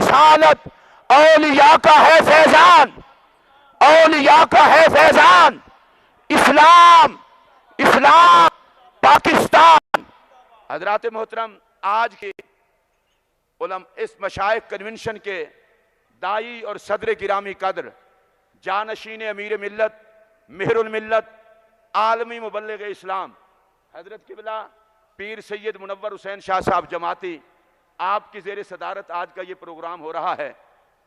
रिसालत औलिया का है फैजान, औलिया का है फैजान। इस्लाम, इस्लाम, पाकिस्तान। हजरात मोहतरम, आज के इस मशाइख कन्वेंशन के दाई और सदर गिरामी कदर, जानशीन अमीर मिल्लत, मेहरुल मिल्लत, आलमी मुबल्लिग इस्लाम हजरत किबला पीर सैयद मुनव्वर हुसैन शाह साहब जमाती, आपकी ज़ेर सदारत आज का ये प्रोग्राम हो रहा है।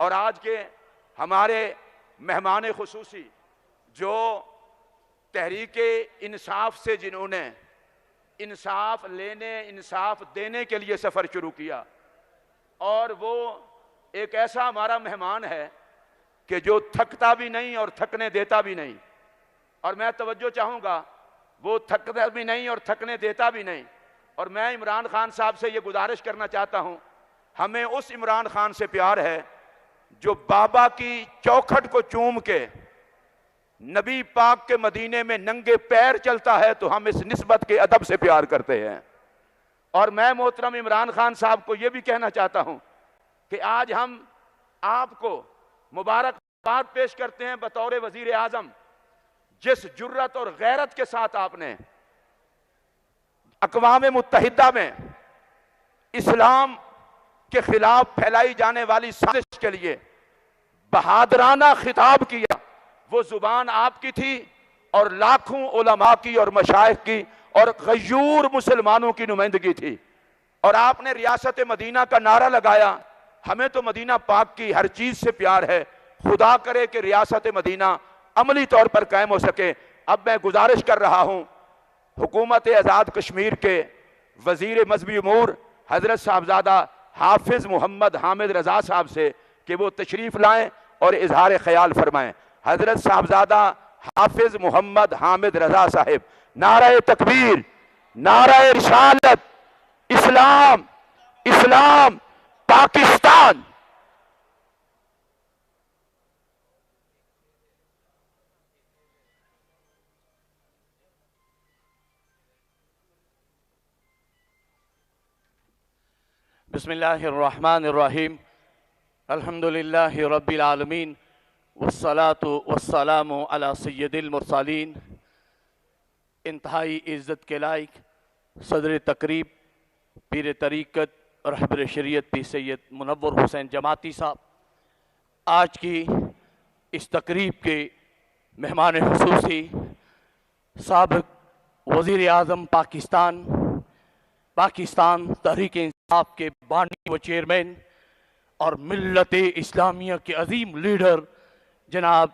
और आज के हमारे मेहमान खुसूसी जो तहरीके इंसाफ से जिन्होंने इंसाफ लेने, इंसाफ देने के लिए सफ़र शुरू किया, और वो एक ऐसा हमारा मेहमान है कि जो थकता भी नहीं और थकने देता भी नहीं। और मैं तवज्जो चाहूँगा, वो थकता भी नहीं और थकने देता भी नहीं। और मैं इमरान खान साहब से ये गुजारिश करना चाहता हूँ, हमें उस इमरान खान से प्यार है जो बाबा की चौखट को चूम के नबी पाक के मदीने में नंगे पैर चलता है, तो हम इस निस्बत के अदब से प्यार करते हैं। और मैं मोहतरम इमरान खान साहब को यह भी कहना चाहता हूं कि आज हम आपको मुबारकबाद पेश करते हैं बतौर वजीर आजम, जिस जुर्रत और गैरत के साथ आपने अक़वाम मुत्तहिदा में इस्लाम के खिलाफ फैलाई जाने वाली साजिश के लिए बहादराना खिताब किया। वो जुबान आपकी थी और लाखों उलमा की और मशाइख की और गयूर मुसलमानों की नुमाइंदगी थी। और आपने रियासत मदीना का नारा लगाया। हमें तो मदीना पाक की हर चीज से प्यार है, खुदा करे कि रियासत मदीना अमली तौर पर कायम हो सके। अब मैं गुजारिश कर रहा हूं हुकूमत आज़ाद कश्मीर के वजीर मजहबी उमूर हजरत साहबजादा हाफिज मोहम्मद हामिद रजा साहब से कि वो तशरीफ लाएं और इजहार ख्याल फरमाएं। हजरत साहबजादा हाफिज मोहम्मद हामिद रजा साहिब। नारे तकबीर, नारे रिसालत, इस्लाम, इस्लाम, पाकिस्तान। बिस्मिल्लाहिर्रहमानिर्रहीम, अल्हम्दुलिल्लाहि रब्बिल आलमीन, वस्सलातु वस्सलामु अला सय्यदिल मुरसलीन। इंतहाई इज़्ज़त के लायक सदर तकरीब पीर तरीक़त रहबर शरीयत पीर सैयद मुनव्वर हुसैन जमाती साहब, आज की इस तकरीब के मेहमान खुसूसी साबिक़ वज़ीर आज़म पाकिस्तान तहरीक इंसाफ के बानी व चेयरमैन और मिल्लत इस्लामिया के अजीम लीडर जनाब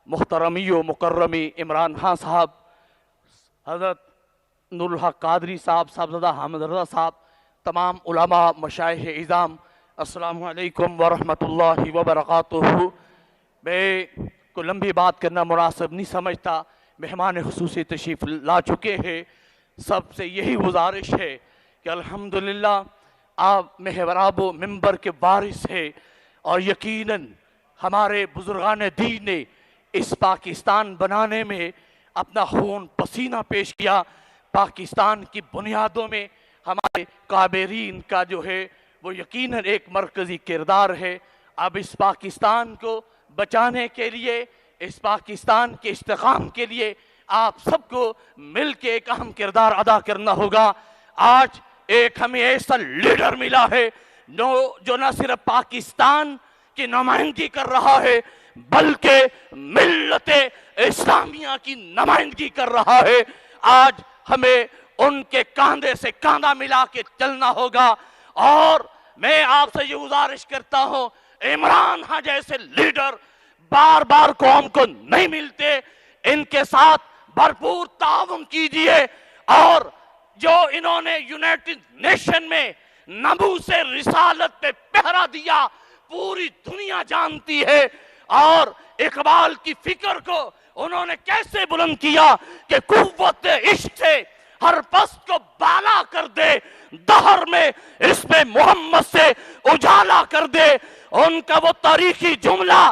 मुहतरमी व मुकर्रमी इमरान खान साहब, हज़रत नूरुल हक कादरी साहब, साहबजादा हामिद रज़ा साहब, तमाम उलमा मशाइख़ इज़ाम, अस्सलामु अलैकुम व रहमतुल्लाहि व बरकातुहू। मैं को लंबी बात करना मुनासिब नहीं समझता, मेहमान खुसूसी तशरीफ़ ला चुके हैं। सबसे यही गुजारिश है कि अल्हम्दुलिल्लाह आप मेहराब मिंबर के वारिस है और यकीनन हमारे बुजुर्गान दीन ने इस पाकिस्तान बनाने में अपना खून पसीना पेश किया। पाकिस्तान की बुनियादों में हमारे काबरीन का जो है वो यकीनन एक मरकज़ी किरदार है। अब इस पाकिस्तान को बचाने के लिए, इस पाकिस्तान के इस्तेकाम के लिए आप सबको मिल के एक अहम किरदार अदा करना होगा। आज एक हमें ऐसा लीडर मिला है जो न सिर्फ पाकिस्तान की नुमाइंदगी कर रहा है बल्कि मिल्लत इस्लामिया की नुमाइंदगी कर रहा है। आज हमें उनके कांधे से कांधा मिला के चलना होगा। और मैं आपसे ये गुजारिश करता हूं, इमरान खान जैसे लीडर बार बार कौम को नहीं मिलते, इनके साथ भरपूर ताउन कीजिए। और जो इन्होंने यूनाइटेड नेशन में नबू से रिसालत पे पहरा दिया, पूरी दुनिया जानती है। और इकबाल की फिक्र को उन्होंने कैसे बुलंद किया कि कुव्वत इश्क से हर पस्त को बाला कर दे, दहर में इसमें मोहम्मद से उजाला कर दे। उनका वो तारीखी जुमला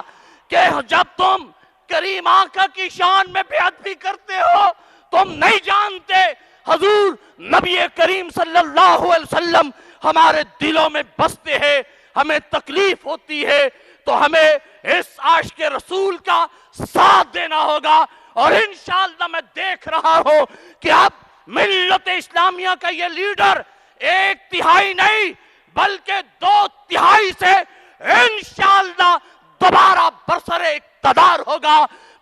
कि जब तुम करीम आका की शान में बेअदबी करते हो, तुम नहीं जानते हजूर नबी करीम सल्लल्लाहु अलैहि वसल्लम हमारे दिलों में बसते हैं, हमें तकलीफ होती है तो हमें इस आशिक रसूल का साथ देना होगा। और इंशाअल्लाह मैं देख रहा हूं कि अब मिल्लत इस्लामिया का ये लीडर 1/3 नहीं बल्कि 2/3 से इंशाअल्लाह दोबारा बरसरे इक़्तिदार होगा।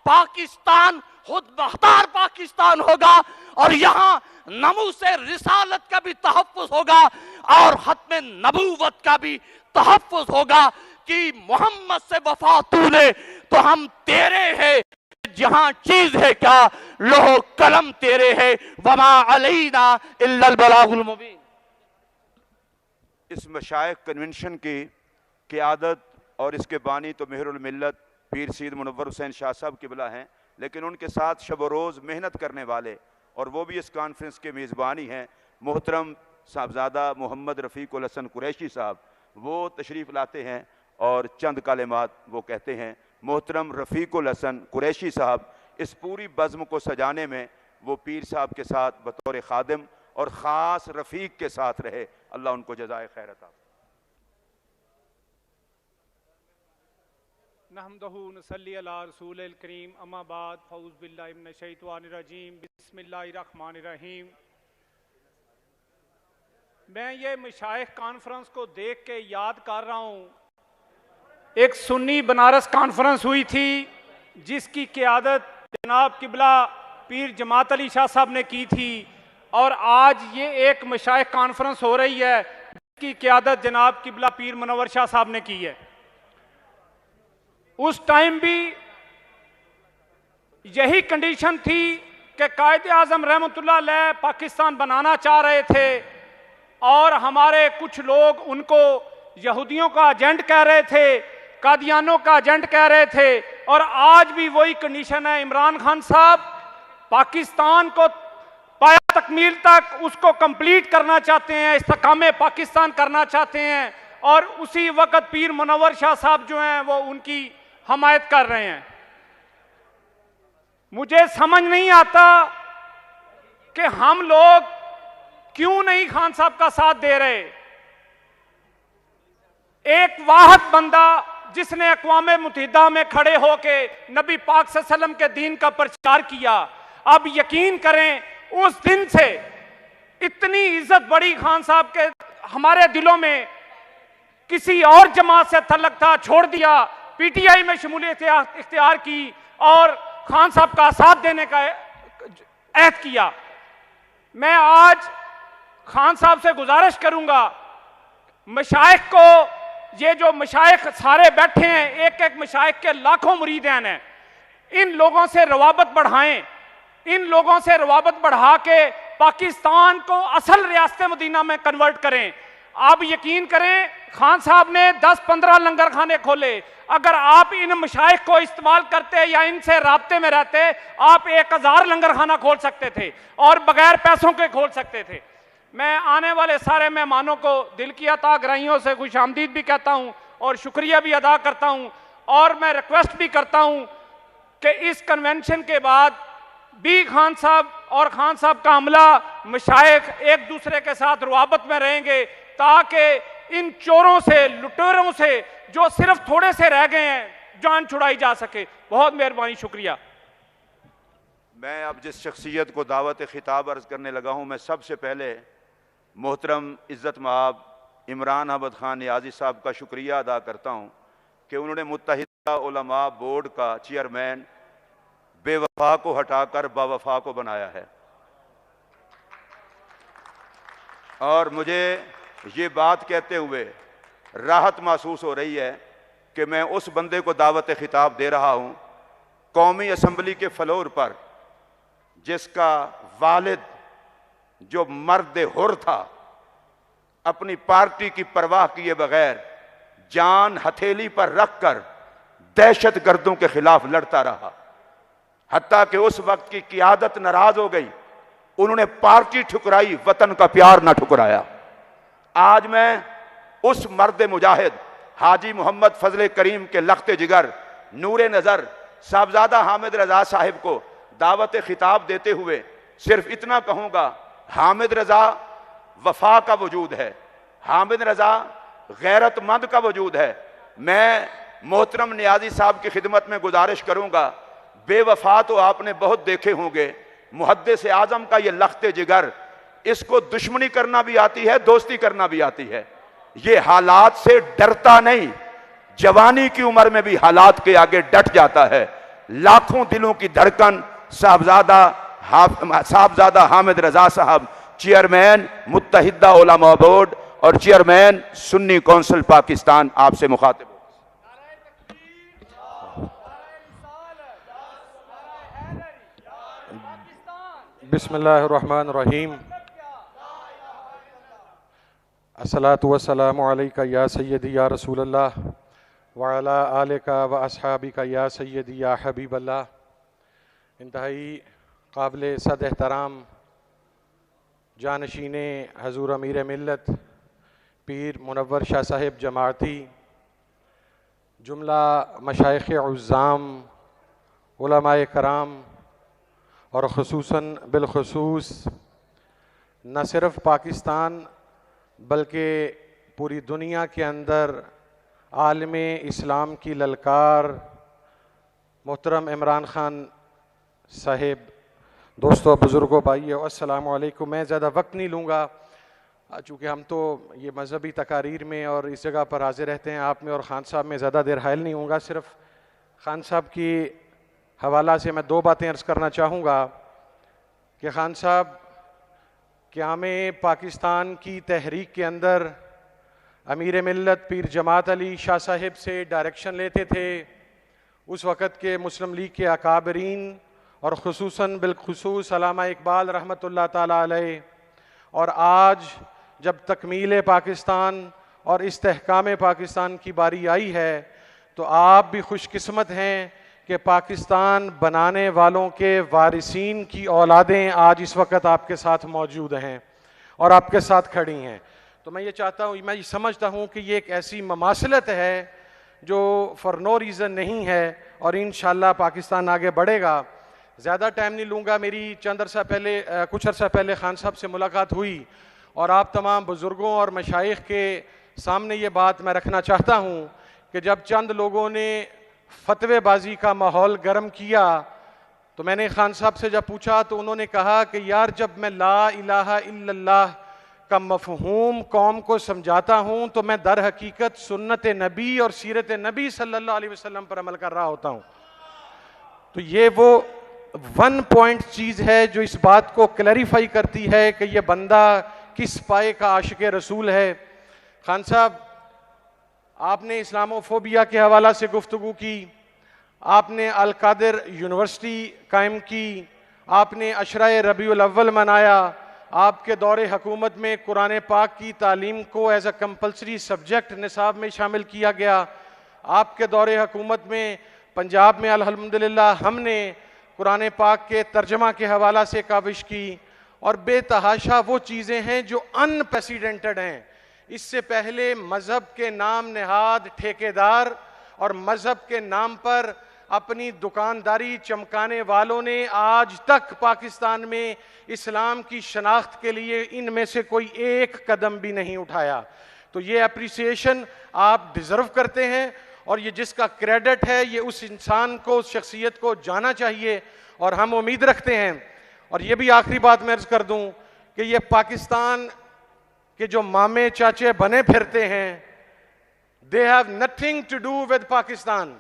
पाकिस्तान खुद मुख्तार पाकिस्तान होगा और यहाँ नमू से रिसालत का भी तहफ़्फ़ुज़ होगा और खत्म नबूवत का भी तहफ़्फ़ुज़ होगा कि मोहम्मद से वफा तूने तो हम तेरे हैं, जहां चीज है क्या लोहो कलम तेरे है, वमा अलैना इल्लल बलागुल मुबीन। इस मशाइख कन्वेंशन की क़ियादत और इसके बानी तो मेहरुल मिल्लत पीर सैयद मुनव्वर हुसैन शाह साहब किबला हैं, लेकिन उनके साथ शब रोज़ मेहनत करने वाले और वो भी इस कॉन्फ्रेंस के मेज़बानी हैं मोहतरम साहबजादा मोहम्मद रफ़ीकुल हसन कुरैशी साहब। वो तशरीफ़ लाते हैं और चंद कलिमात वो कहते हैं। मोहतरम रफ़ीकुल हसन कुरैशी साहब इस पूरी बज़्म को सजाने में वो पीर साहब के साथ बतौर खादिम और ख़ास रफ़ीक के साथ रहे। अल्लाह उनको जज़ाए खैर अता। नहमदहू नसल्ली अला रसूलिल करीम अम्मा बाद फ़ऊज़ बिल्लाहि मिनश शैतानिर रजीम बिस्मिल्लाहिर रहमानिर रहीम। मैं ये मशाइख कॉन्फ्रेंस को देख के याद कर रहा हूँ, एक सुन्नी बनारस कॉन्फ्रेंस हुई थी जिसकी क़ियादत जनाब किबला पीर जमात अली शाह साहब ने की थी, और आज ये एक मशाइख कॉन्फ्रेंस हो रही है जिसकी क़ियादत जनाब किबला पीर मुनव्वर शाह साहब ने की है। उस टाइम भी यही कंडीशन थी कि कायदे आज़म रहमतुल्लाह अलैह पाकिस्तान बनाना चाह रहे थे और हमारे कुछ लोग उनको यहूदियों का एजेंट कह रहे थे, कादियानों का एजेंट कह रहे थे। और आज भी वही कंडीशन है। इमरान खान साहब पाकिस्तान को पाया तकमील तक उसको कंप्लीट करना चाहते हैं, इस्तेकामे पाकिस्तान करना चाहते हैं, और उसी वक्त पीर मुनव्वर शाह साहब जो हैं वो उनकी हमायत कर रहे हैं। मुझे समझ नहीं आता कि हम लोग क्यों नहीं खान साहब का साथ दे रहे। एक वाहिद बंदा जिसने अक़वाम मुत्तहिदा में खड़े होके नबी पाक सल्लल्लाहु अलैहि वसल्लम के दीन का प्रचार किया, अब यकीन करें उस दिन से इतनी इज्जत बढ़ी खान साहब के हमारे दिलों में। किसी और जमात से तल्लुक़ था, छोड़ दिया, पीटीआई में शमूलियत इख्तियार की और खान साहब का साथ देने का अहद किया। मैं आज खान साहब से गुजारिश करूंगा, मशाइख को, ये जो मशाइख सारे बैठे हैं, एक एक मशाइख के लाखों मुरीदान हैं, इन लोगों से रवाबत बढ़ाएं, इन लोगों से रवाबत बढ़ा के पाकिस्तान को असल रियासत मदीना में कन्वर्ट करें। आप यकीन करें खान साहब ने 10-15 लंगर खाने खोले। अगर आप इन मशाइख को इस्तेमाल करते या इनसे राब्ते में रहते, आप 1000 लंगर खाना खोल सकते थे और बगैर पैसों के खोल सकते थे। मैं आने वाले सारे मेहमानों को दिल की अता गराइयों से खुश आमदीद भी कहता हूं और शुक्रिया भी अदा करता हूं, और मैं रिक्वेस्ट भी करता हूं कि इस कन्वेंशन के बाद भी खान साहब और खान साहब का अमला मशाइख एक दूसरे के साथ रुआबत में रहेंगे, ताकि इन चोरों से, लुटेरों से जो सिर्फ थोड़े से रह गए हैं, जान छुड़ाई जा सके। बहुत मेहरबानी, शुक्रिया। मैं अब जिस शख्सियत को दावत खिताब अर्ज करने लगा हूँ, मैं सबसे पहले मोहतरम इज़्ज़त मआब इमरान अहमद खान नियाज़ी साहब का शुक्रिया अदा करता हूँ कि उन्होंने मुत्तहिदा उलमा बोर्ड का चेयरमैन बेवफा को हटाकर बावफा को बनाया है। और मुझे ये बात कहते हुए राहत महसूस हो रही है कि मैं उस बंदे को दावत खिताब दे रहा हूँ कौमी असम्बली के फ्लोर पर, जिसका वालिद जो मर्द हुर था, अपनी पार्टी की परवाह किए बगैर जान हथेली पर रखकर दहशत गर्दों के खिलाफ लड़ता रहा, हत्ता कि उस वक्त की क़ियादत नाराज हो गई, उन्होंने पार्टी ठुकराई, वतन का प्यार ना ठुकराया। आज मैं उस मर्द मुजाहिद हाजी मोहम्मद फजल करीम के लख्ते जिगर नूरे नज़र साहबजादा हामिद रजा साहिब को दावत खिताब देते हुए सिर्फ इतना कहूँगा, हामिद रजा वफा का वजूद है, हामिद रजा गैरतमंद का वजूद है। मैं मोहतरम नियाजी साहब की खिदमत में गुजारिश करूंगा, बेवफा तो आपने बहुत देखे होंगे, मुहद्दिस आजम का ये लख्ते जिगर, इसको दुश्मनी करना भी आती है, दोस्ती करना भी आती है। ये हालात से डरता नहीं, जवानी की उम्र में भी हालात के आगे डट जाता है। लाखों दिलों की धड़कन साहबजादा हामिद रजा साहब, चेयरमैन मुत्तहिदा उलमा बोर्ड और चेयरमैन सुन्नी काउंसिल पाकिस्तान, आपसे मुखातिब। बिस्मिल्लाहिर्रहमानिर्रहीम। अस्सलातु वस्सलामु अलैका या सय्यदी या रसूलल्लाह व अला आलिका व अस्हाबिका या सय्यदी या हबीबल्लाह। इंतहाई काबिल सद एहतराम जानशीने हजूर अमीर मिल्लत पीर मुनव्वर शाह साहिब जमाती, जुमला मशाइख उज़्ज़ाम, उलमाए कराम और ख़ुसूसन बिलख़ुसूस न सिर्फ़ पाकिस्तान बल्कि पूरी दुनिया के अंदर आलम इस्लाम की ललकार मोहतरम इमरान ख़ान साहिब, दोस्तों, बुज़ुर्गों, भाइयों, अस्सलामु अलैकुम। मैं ज़्यादा वक्त नहीं लूँगा, चूँकि हम तो ये मजहबी तकारीर में और इस जगह पर हाजिर रहते हैं, आप में और ख़ान साहब में ज़्यादा देर हायल नहीं होगा। सिर्फ ख़ान साहब की हवाला से मैं दो बातें अर्ज़ करना चाहूँगा कि ख़ान साहब क़याम पाकिस्तान की तहरीक के अंदर अमीर मिल्लत पीर जमात अली शाह साहिब से डायरेक्शन लेते थे। उस वक़्त के मुस्लिम लीग के अकाबरीन और ख़ुसूसन बिलख़ुसूस अल्लामा इकबाल रहमतुल्लाह ताला अलैह, और आज जब तकमील पाकिस्तान और इस्तेहकाम पाकिस्तान की बारी आई है तो आप भी खुशकिस्मत हैं कि पाकिस्तान बनाने वालों के वारिसीन की औलादें आज इस वक्त आपके साथ मौजूद हैं और आपके साथ खड़ी हैं। तो मैं ये चाहता हूँ, मैं ये समझता हूँ कि ये एक ऐसी ममासलत है जो फॉर नो रीज़न नहीं है और इंशाअल्लाह पाकिस्तान आगे बढ़ेगा। ज़्यादा टाइम नहीं लूँगा। मेरी कुछ अर्सा पहले ख़ान साहब से मुलाकात हुई और आप तमाम बुज़ुर्गों और मशाइख के सामने ये बात मैं रखना चाहता हूँ कि जब चंद लोगों ने फतवेबाजी का माहौल गर्म किया तो मैंने ख़ान साहब से जब पूछा तो उन्होंने कहा कि यार, जब मैं ला इलाहा इल्लल्लाह का मफ़हूम कौम को समझाता हूँ तो मैं दर हकीकत सुन्नत नबी और सीरत नबी सल्लल्लाहु अलैहि वसल्लम पर अमल कर रहा होता हूँ। तो ये वो 1 पॉइंट चीज़ है जो इस बात को क्लैरिफाई करती है कि ये बंदा किस पाए का आशिक रसूल है। ख़ान साहब, आपने इस्लामोफोबिया के हवाला से गुफ्तगू की, आपने अल कादिर यूनिवर्सिटी कायम की, आपने अशराए रबीउल अव्वल मनाया, आपके दौरे हुकूमत में कुरान पाक की तालीम को एज अ कंपल्सरी सब्जेक्ट निसाब में शामिल किया गया। आपके दौरे हुकूमत में पंजाब में अल्हम्दुलिल्लाह हमने कुरान पाक के तर्जमा के हवाला से काविश की, और बेतहाशा वो चीज़ें हैं जो अनप्रेसिडेंटेड हैं। इससे पहले मज़हब के नाम नेहाद ठेकेदार और मज़हब के नाम पर अपनी दुकानदारी चमकाने वालों ने आज तक पाकिस्तान में इस्लाम की शनाख्त के लिए इनमें से कोई एक कदम भी नहीं उठाया। तो ये अप्रिसिएशन आप डिज़र्व करते हैं और ये जिसका क्रेडिट है ये उस इंसान को, उस शख्सियत को जाना चाहिए और हम उम्मीद रखते हैं। और ये भी आखिरी बात मैं अर्ज़ कर दूं कि ये पाकिस्तान के जो मामे चाचे बने फिरते हैं, they have nothing to do with Pakistan.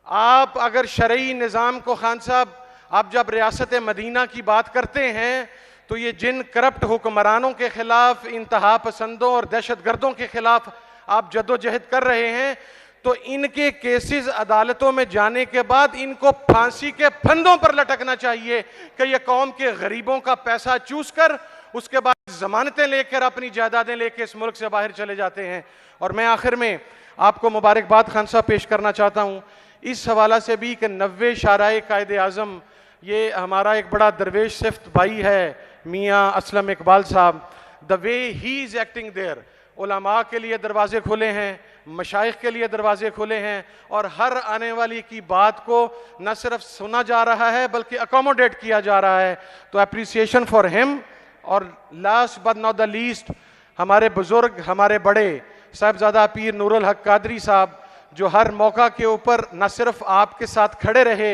आप अगर शरई निज़ाम को, ख़ान साहब, आप जब रियासत मदीना की बात करते हैं तो ये जिन करप्ट हुक्मरानों के खिलाफ, इंतहा पसंदों और दहशत गर्दों के खिलाफ आप जद्दोजहद कर रहे हैं, तो इनके केसेस अदालतों में जाने के बाद इनको फांसी के फंदों पर लटकना चाहिए कि ये कौम के गरीबों का पैसा चूस कर उसके बाद जमानतें लेकर अपनी जायदादें लेकर इस मुल्क से बाहर चले जाते हैं। और मैं आखिर में आपको मुबारकबाद ख़ान साहब पेश करना चाहता हूँ इस हवाला से भी कि 90 शाराए कायद आज़म, ये हमारा एक बड़ा दरवेश सिफ्त भाई है मियाँ असलम इकबाल साहब, the way he is acting there, उलमा के लिए दरवाजे खुले हैं, मशाइख के लिए दरवाजे खुले हैं और हर आने वाली की बात को न सिर्फ सुना जा रहा है बल्कि अकोमोडेट किया जा रहा है। तो अप्रिसिएशन फॉर हिम। और last but not the least, हमारे बुजुर्ग, हमारे बड़े साहिबजादा पीर नूरुल हक कादरी साहब, जो हर मौका के ऊपर न सिर्फ आपके साथ खड़े रहे,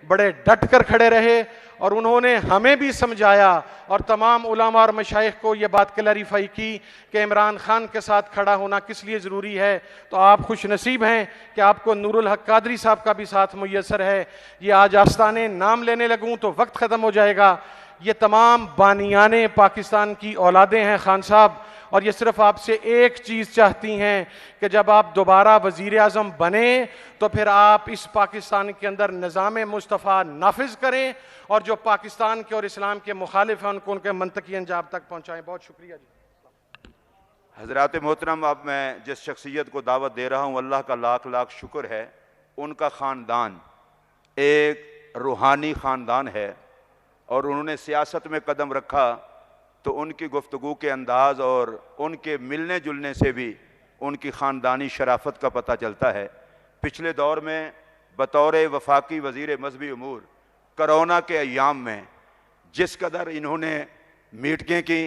बड़े डट कर खड़े रहे, और उन्होंने हमें भी समझाया और तमाम उलमा और मशाइख को ये बात क्लैरिफाई की कि इमरान खान के साथ खड़ा होना किस लिए ज़रूरी है। तो आप खुश नसीब हैं कि आपको नूरुल हक कादरी साहब का भी साथ मुयस्सर है। ये आज आस्ताने नाम लेने लगूं तो वक्त ख़त्म हो जाएगा। ये तमाम बानियाने पाकिस्तान की औलादें हैं खान साहब, और ये सिर्फ आपसे एक चीज़ चाहती हैं कि जब आप दोबारा वज़ीर आज़म बने तो फिर आप इस पाकिस्तान के अंदर निज़ाम मुस्तफ़ा नाफिज करें, और जो पाकिस्तान के और इस्लाम के मुखालिफ हैं उनको उनके मंतकी अंजाम तक पहुँचाएँ। बहुत शुक्रिया जी। हज़रात मोहतरम, अब मैं जिस शख्सियत को दावत दे रहा हूँ, अल्लाह का लाख लाख शुक्र है, उनका ख़ानदान एक रूहानी ख़ानदान है, और उन्होंने सियासत में कदम रखा तो उनकी गुफ्तगू के अंदाज और उनके मिलने जुलने से भी उनकी ख़ानदानी शराफत का पता चलता है। पिछले दौर में बतौर वफाकी वज़ीर मज़हबी उमूर कोरोना के अय्याम में जिस कदर इन्होंने मीटिंगें की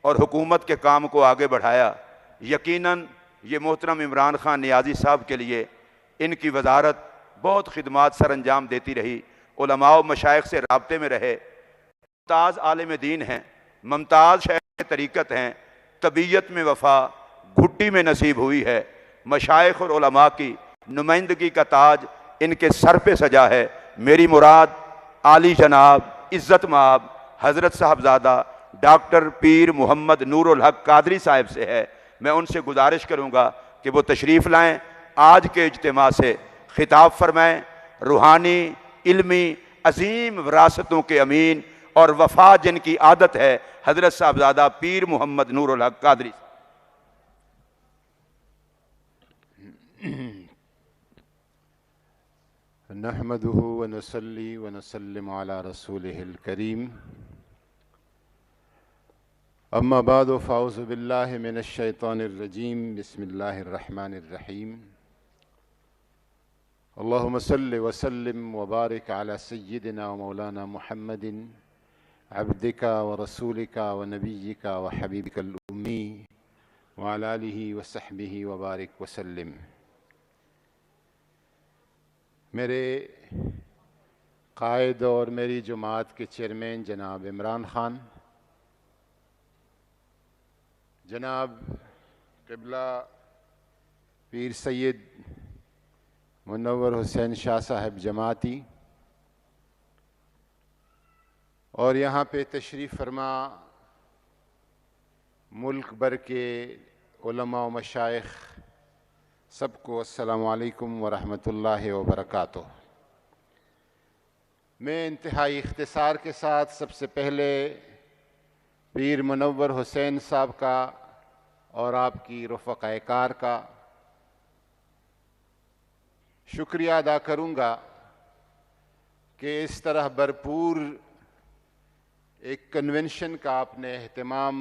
और हुकूमत के काम को आगे बढ़ाया, यकीनन ये मोहतरम इमरान खान नियाज़ी साहब के लिए इनकी वजारत बहुत खिदमात सर अंजाम देती रही। उलमा व मशाइख से राब्ते में रहे, मुमताज़ आलिम दीन हैं, मुमताज़ शेख तरीक़त हैं, तबीयत में वफ़ा घुट्टी में नसीब हुई है। मशाइख और उलमा की नुमाइंदगी का ताज इनके सर पे सजा है। मेरी मुराद आली जनाब इज़्ज़त माब हज़रत साहबजादा डॉक्टर पीर मोहम्मद नूरुल हक कादरी साहब से है। मैं उनसे गुजारिश करूँगा कि वो तशरीफ़ लाएँ, आज के इज्तिमा से खिताब फरमाएँ। रूहानी इल्मी अजीम विरासतों के अमीन और वफा जिनकी आदत है, हज़रत साहबजादा पीर मोहम्मद नूरुल हक कादरी। नहमदुहु व नसल्ली व नसल्लिमु अला रसूलिहिल करीम, अम्मा बाद, फ़ाऊज़ु बिल्लाहि मिनश शैतानिर रजीम, बिस्मिल्लाहिर रहमानिर रहीम। अल्लाहुम्मा सल्लि व सल्लिम व बारिक अला सय्यिदिना व मौलाना मुहम्मदिन अब्दिका व रसूलिका व नबिय्यिका व हबीबिकल उम्मी व अला आलिहि व सहबिहि व बारिक व सल्लिम। मेरे कायद और मेरी जमात के चेयरमैन जनाब इमरान खान, जनाब क़िबला पीर सैयद मुनव्वर हुसैन शाह साहब जमाती, और यहाँ पे तशरीफ़ फरमा मुल्क भर के उलमा व मशाइख, सबको अस्सलामु अलैकुम व रहमतुल्लाहि व बरकातुहू। मैं इंतहाई इख्तिसार के साथ सबसे पहले पीर मुनव्वर हुसैन साहब का और आपकी रफ़क़ाए कार का शुक्रिया अदा करूँगा कि इस तरह भरपूर एक कन्वेंशन का आपने एहतमाम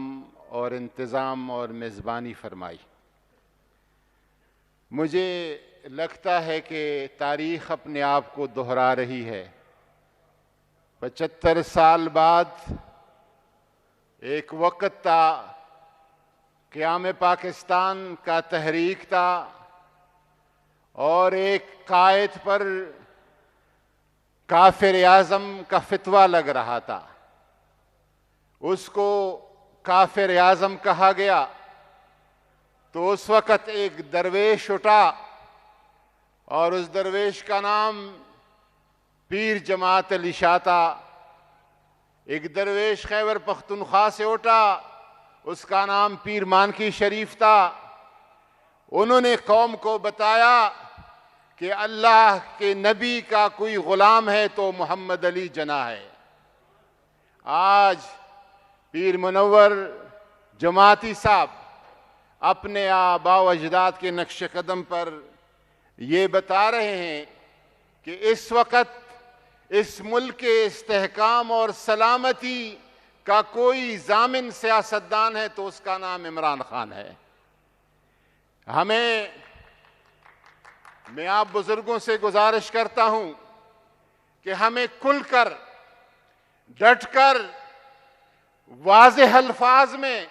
और इंतज़ाम और मेज़बानी फरमाई। मुझे लगता है कि तारीख़ अपने आप को दोहरा रही है। 75 साल बाद एक वक़्त था, क़याम पाकिस्तान का तहरीक था, और एक कायद पर काफिर आज़म का फितवा लग रहा था। उसको काफिर आज़म कहा गया। तो उस वक़्त एक दरवेश उठा, और उस दरवेश का नाम पीर जमात अली शाह था। एक दरवेश खैबर पख्तूनख्वा से उठा, उसका नाम पीर मानकी शरीफ था। उन्होंने कौम को बताया कि अल्लाह के नबी का कोई ग़ुलाम है तो मोहम्मद अली जना है। आज पीर मुनव्वर जमाती साहब अपने आबा व अजदाद के नक्श कदम पर ये बता रहे हैं कि इस वक़्त इस मुल्क के इस्तेहकाम और सलामती का कोई ज़ामिन सियासतदान है तो उसका नाम इमरान खान है। मैं आप बुजुर्गों से गुजारिश करता हूं कि हमें खुलकर, डटकर, वाज़ेह अल्फाज में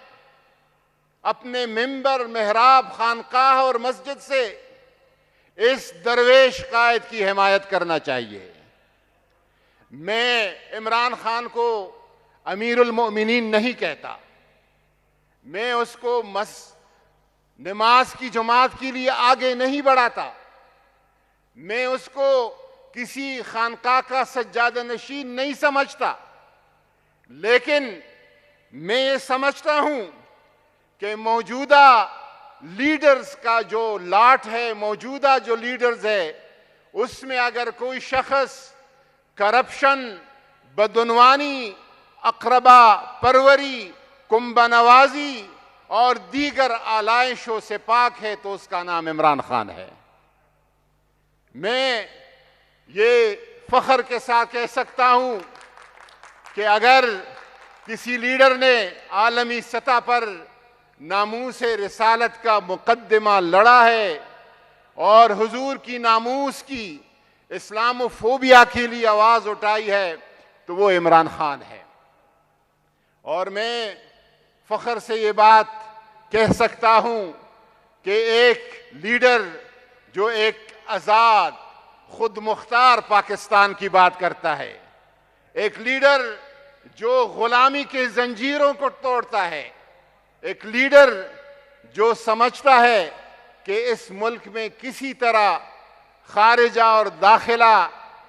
अपने मिंबर, मेहराब, खानकाह और मस्जिद से इस दरवेश कायद की हिमायत करना चाहिए। मैं इमरान खान को अमीरुल मोमिनीन नहीं कहता, मैं उसको नमाज की जमात के लिए आगे नहीं बढ़ाता, मैं उसको किसी खानका का सज्जादा नशीन नहीं समझता, लेकिन मैं ये समझता हूं कि मौजूदा लीडर्स का जो लाट है, मौजूदा जो लीडर्स है, उसमें अगर कोई शख्स करप्शन, बदउनवानी, अक़रबा परवरी, कुंभा नवाजी और दीगर आलाइशों से पाक है तो उसका नाम इमरान खान है। मैं ये फख्र के साथ कह सकता हूं कि अगर किसी लीडर ने आलमी सतह पर नामूस रिसालत का मुकद्दमा लड़ा है और हुजूर की नामूस की इस्लामोफोबिया के लिए आवाज उठाई है तो वो इमरान खान है। और मैं फख्र से ये बात कह सकता हूं कि एक लीडर जो एक आजाद, खुद मुख्तार पाकिस्तान की बात करता है, एक लीडर जो गुलामी के जंजीरों को तोड़ता है, एक लीडर जो समझता है कि इस मुल्क में किसी तरह खारिजा और दाखिला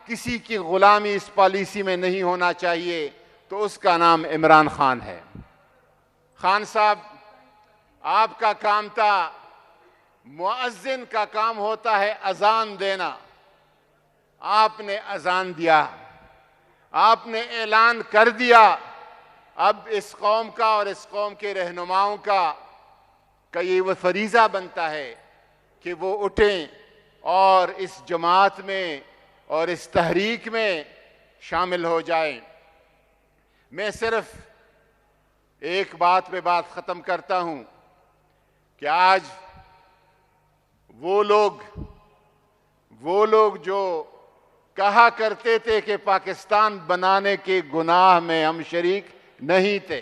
किसी की गुलामी इस पॉलिसी में नहीं होना चाहिए, तो उसका नाम इमरान खान है। खान साहब, आपका काम था, मुअज्जिन का काम होता है अजान देना। आपने अजान दिया, आपने ऐलान कर दिया। अब इस कौम का और इस कौम के रहनुमाओं का ये वो फरीज़ा बनता है कि वो उठें और इस जमात में और इस तहरीक में शामिल हो जाएं। मैं सिर्फ एक बात पे बात ख़त्म करता हूं कि आज वो लोग जो कहा करते थे कि पाकिस्तान बनाने के गुनाह में हम शरीक नहीं थे,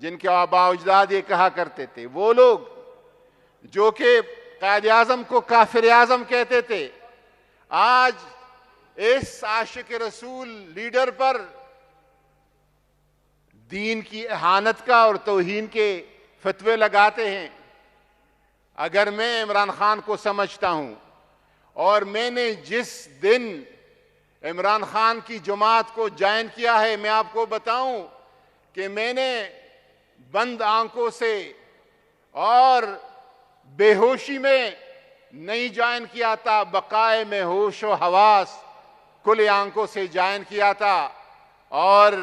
जिनके आबा अजदाद ये कहा करते थे, वो लोग जो कि कायद आज़म को काफिर आज़म कहते थे, आज इस आशिक रसूल लीडर पर दीन की इहानत का और तौहीन के फतवे लगाते हैं। अगर मैं इमरान खान को समझता हूं और मैंने जिस दिन इमरान खान की जमात को ज्वाइन किया है, मैं आपको बताऊं कि मैंने बंद आंखों से और बेहोशी में नहीं ज्वाइन किया था, बकाए में होश व हवास खुले आंखों से ज्वाइन किया था। और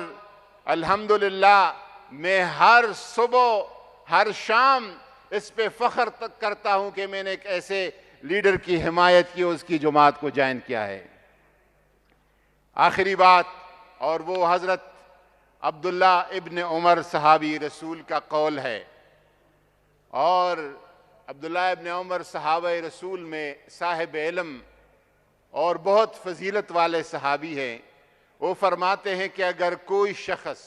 अल्हम्दुलिल्लाह मैं हर सुबह हर शाम इस पे फख्र तक करता हूं कि मैंने एक ऐसे लीडर की हिमायत की, उसकी जमात को ज्वाइन किया है। आखिरी बात, और वो हजरत अब्दुल्ला इब्न उमर सहाबी रसूल का कौल है। और अब्दुल्ला इब्न उमर सहाबा रसूल में साहिब इल्म और बहुत फजीलत वाले सहाबी हैं। वो फरमाते हैं कि अगर कोई शख्स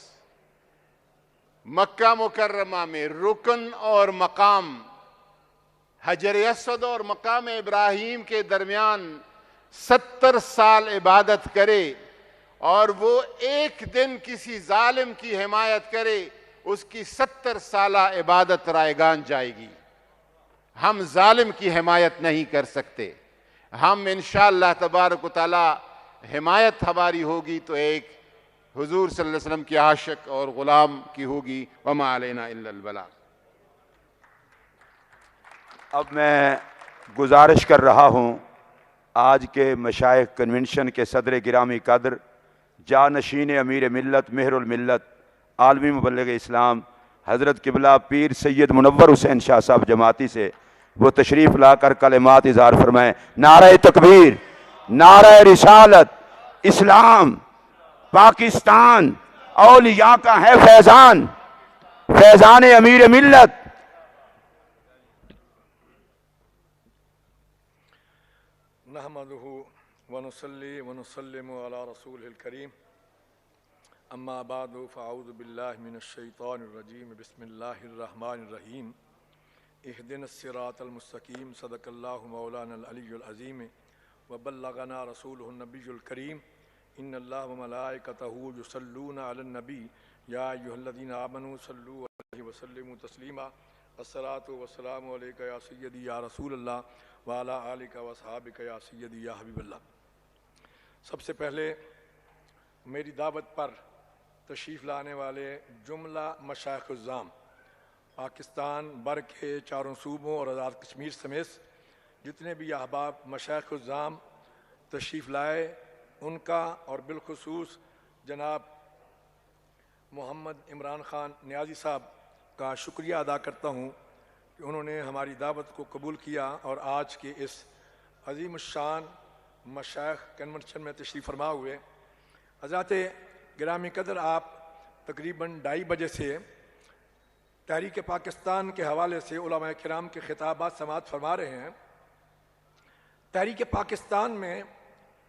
मक्का मुकर्रमा में रुकन और मकाम हजर असवद और मकाम इब्राहिम के दरमियान 70 साल इबादत करे और वो एक दिन किसी जालिम की हिमायत करे, उसकी 70 साला इबादत रायगान जाएगी। हम जालिम की हिमायत नहीं कर सकते। हम इंशाअल्लाह तबारक व तआला हिमायत हमारी होगी तो एक हुजूर सल्लल्लाहु अलैहि वसल्लम के आशिक और गुलाम की होगी। वमा अलैना इल्लल बलाग। अब मैं गुजारिश कर रहा हूँ आज के मशाइख कन्वेंशन के सदर गिरामी कदर जानशीन अमीर मिल्लत मेहरुल मिल्लत आलमी मुबल्लिग इस्लाम हज़रत किबला पीर सैयद मुनव्वर हुसैन शाह साहब जमाती से वो तशरीफ़ लाकर कलिमात इज़हार फरमाएँ। नारे तकबीर, नारे रिसालत, इस्लाम, पाकिस्तान औलिया का है फैज़ान, फैज़ान अमीर मिल्लत। नहमदुहु व नुसल्ली व नुसल्लिमु अला रसूलिल करीम, अम्मा बादु फ़अऊज़ु बिल्लाहि मिनश शैतानिर रजीम, बिस्मिल्लाहिर रहमानिर रहीम। इहदिनस्सिरातल मुस्तकीम सदकल्लाहु मौलानल अलीयुल अज़ीम व बल्लगना रसूलुहुन नबियुल करीम इन्नल्लाह व मलाइकतहु युसल्लूना अलन नबी या अय्युहल्लज़ीना आमनू सल्लू अलैहि व सल्लिमू तस्लीमा अस्सलातु वस्सलामु अलैका या सय्यदी या रसूलल्लाह व अला आलिका व अस्हाबिका या सय्यदी या हबीबल्लाह। सबसे पहले मेरी दावत पर तशरीफ़ लाने वाले जुमला मशाइख़-उज़्ज़ाम पाकिस्तान बर के चारों सूबों और आज़ाद कश्मीर समेत जितने भी अहबाब मशाइख़-उज़्ज़ाम तशरीफ़ लाए उनका और बिलखुसूस जनाब मोहम्मद इमरान ख़ान नियाज़ी साहब का शुक्रिया अदा करता हूँ कि उन्होंने हमारी दावत को कबूल किया और आज के इस अज़ीम शान मशाइख़ कन्वेंशन में तशरीफ़ फरमा हुए। हज़रात गिरामी कदर, आप तकरीबन 2:30 बजे से तहरीक पाकिस्तान के हवाले से उलमा किराम के खिताबात समाअत फरमा रहे हैं। तहरीक पाकिस्तान में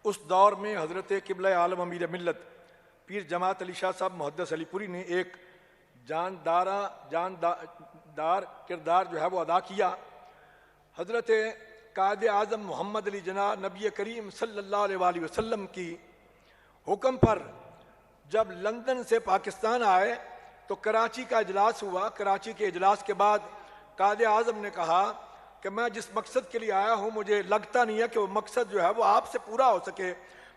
उस दौर में हज़रत क़िबला आलम अमीर मिल्लत पीर जमात अली शाह साहब मुहद्दिस अलीपुरी ने एक जानदार किरदार जो है वो अदा किया। हज़रत कायद आज़म मोहम्मद अली जना नबी करीम सल्लल्लाहु अलैहि वसल्लम की हुक्म पर जब लंदन से पाकिस्तान आए तो कराची का इजलास हुआ। कराची के इजलास के बाद कायद आज़म ने कहा कि मैं जिस मकसद के लिए आया हूँ मुझे लगता नहीं है कि वो मकसद जो है वो आपसे पूरा हो सके।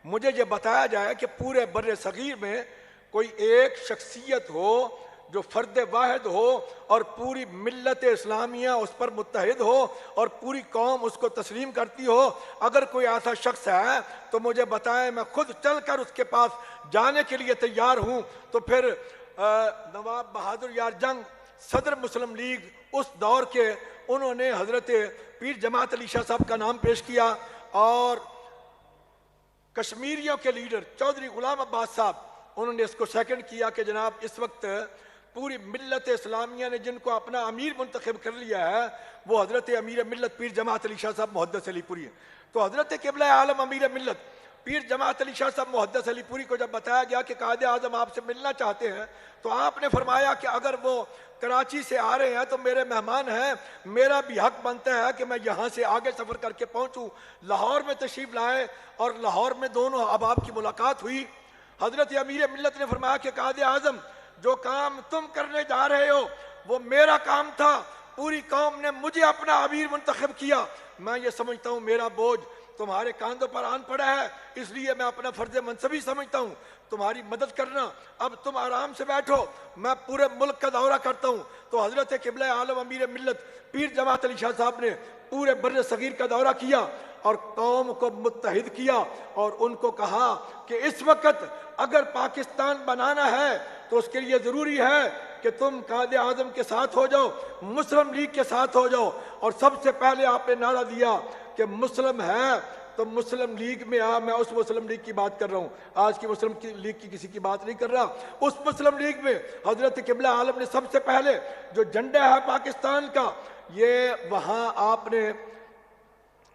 मुझे ये बताया जाए कि पूरे बर्रे सगीर में कोई एक शख्सियत हो जो फ़र्द वाहिद हो और पूरी मिल्लत इस्लामिया उस पर मुत्तहिद हो और पूरी कौम उसको तस्लीम करती हो। अगर कोई ऐसा शख्स है तो मुझे बताएं, मैं खुद चल कर उसके पास जाने के लिए तैयार हूँ। तो फिर नवाब बहादुर यार जंग सदर मुस्लिम लीग उस दौर के, उन्होंने हज़रत पीर जमात अली शाह साहब का नाम पेश किया और कश्मीरियों के लीडर चौधरी गुलाम अब्बास साहब, उन्होंने इसको सेकंड किया कि जनाब इस वक्त पूरी मिल्लत इस्लामिया ने जिनको अपना अमीर मुंतखब कर लिया है वो हज़रत अमीर मिल्लत पीर जमात अली शाह साहब मुहद्दिस अलीपुरी है। तो हज़रत क़िबला आलम अमीर मिल्लत पीर जमात अली शाह साहब मुहद्दिस अलीपुरी को जब बताया गया कि कायद आज़म आपसे मिलना चाहते हैं तो आपने फरमाया कि अगर वो कराची से आ रहे हैं तो मेरे मेहमान हैं, मेरा भी हक बनता है कि मैं यहाँ से आगे सफ़र करके पहुँचूँ। लाहौर में तशरीफ़ लाए और लाहौर में दोनों अहबाब की मुलाकात हुई। हज़रत अमीर मिल्लत ने फरमाया कि कायद आज़म जो काम तुम करने जा रहे हो वो मेरा काम था, पूरी कौम ने मुझे अपना अमीर मुंतखब किया। मैं ये समझता हूँ मेरा बोझ तुम्हारे कांधों पर आन पड़ा है, इसलिए मैं अपना फर्ज मनसबी समझता हूँ तुम्हारी मदद करना। अब तुम आराम से बैठो, मैं पूरे मुल्क का दौरा करता हूँ। तो हज़रत क़िबला आलम अमीर मिल्लत पीर जमात अली शाह साहब ने पूरे बर्रे सगीर का दौरा किया और कौम को मुत्तहिद किया और उनको कहा कि इस वक्त अगर पाकिस्तान बनाना है तो उसके लिए ज़रूरी है कि तुम कायद आज़म के साथ हो जाओ, मुस्लिम लीग के साथ हो जाओ। और सबसे पहले आपने नारा दिया कि मुस्लिम है तो मुस्लिम लीग में आ। मैं उस मुस्लिम लीग की बात कर रहा हूँ, आज की मुस्लिम लीग की किसी की बात नहीं कर रहा। उस मुस्लिम लीग में हज़रत क़िबला आलम ने सबसे पहले जो झंडा है पाकिस्तान का, ये वहाँ आपने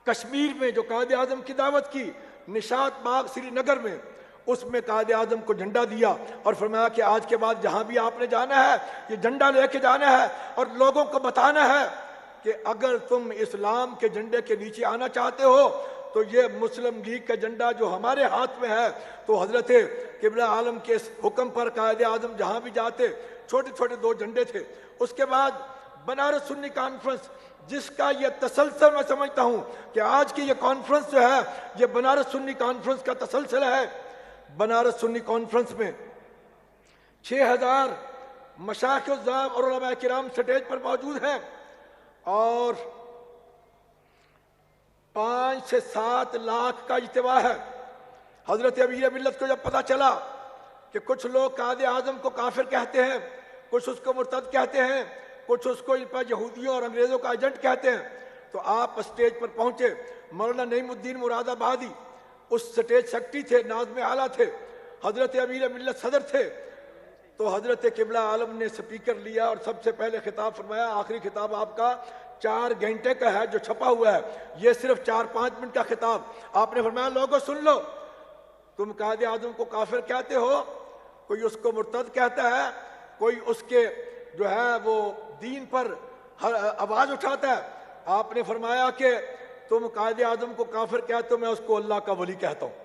कश्मीर में जो कायद आज़म की दावत की निशात बाग श्रीनगर में, उसमें कायद आज़म को झंडा दिया और फरमाया कि आज के बाद जहाँ भी आपने जाना है ये झंडा लेके जाना है और लोगों को बताना है कि अगर तुम इस्लाम के झंडे के नीचे आना चाहते हो तो ये मुस्लिम लीग का झंडा जो हमारे हाथ में है। तो हज़रत क़िबला आलम के इस हुक्म पर कायद आज़म जहाँ भी जाते छोटे छोटे 2 झंडे थे। उसके बाद बनारस सुन्नी कॉन्फ्रेंस, जिसका ये तसलसल मैं समझता हूँ कि आज की ये कॉन्फ्रेंस जो है ये बनारस सुन्नी कॉन्फ्रेंस का तसलसल है। बनारस सुन्नी कॉन्फ्रेंस में 6000 मशाइख़-उज़्ज़ाम और उलमा किराम स्टेज पर मौजूद हैं और 5 से 7 लाख का इज्तिमा है। हज़रत अमीर मिल्लत को जब पता चला कि कुछ लोग कायद आज़म को काफिर कहते हैं, कुछ उसको मुर्तद कहते हैं, कुछ उसको इन पर यहूदियों और अंग्रेज़ों का एजेंट कहते हैं, तो आप स्टेज पर पहुंचे। मौलाना नईमुद्दीन मुरादाबादी उस स्टेज सेक्रेटरी थे, नाज़िम आला थे, हज़रत अमीर मिल्लत सदर थे। तो हज़रत क़िबला आलम ने स्पीकर लिया और सबसे पहले खिताब फरमाया। आखिरी खिताब आपका 4 घंटे का है जो छपा हुआ है, ये सिर्फ 4-5 मिनट का खिताब। आपने फरमाया लोगों सुन लो, तुम कायद आज़म को काफिर कहते हो, कोई उसको मुर्तद कहता है, कोई उसके जो है वो दीन पर हर आवाज उठाता है। आपने फरमाया कि तुम कायदे आजम को काफिर कहते हो, मैं उसको अल्लाह का वली कहता हूं।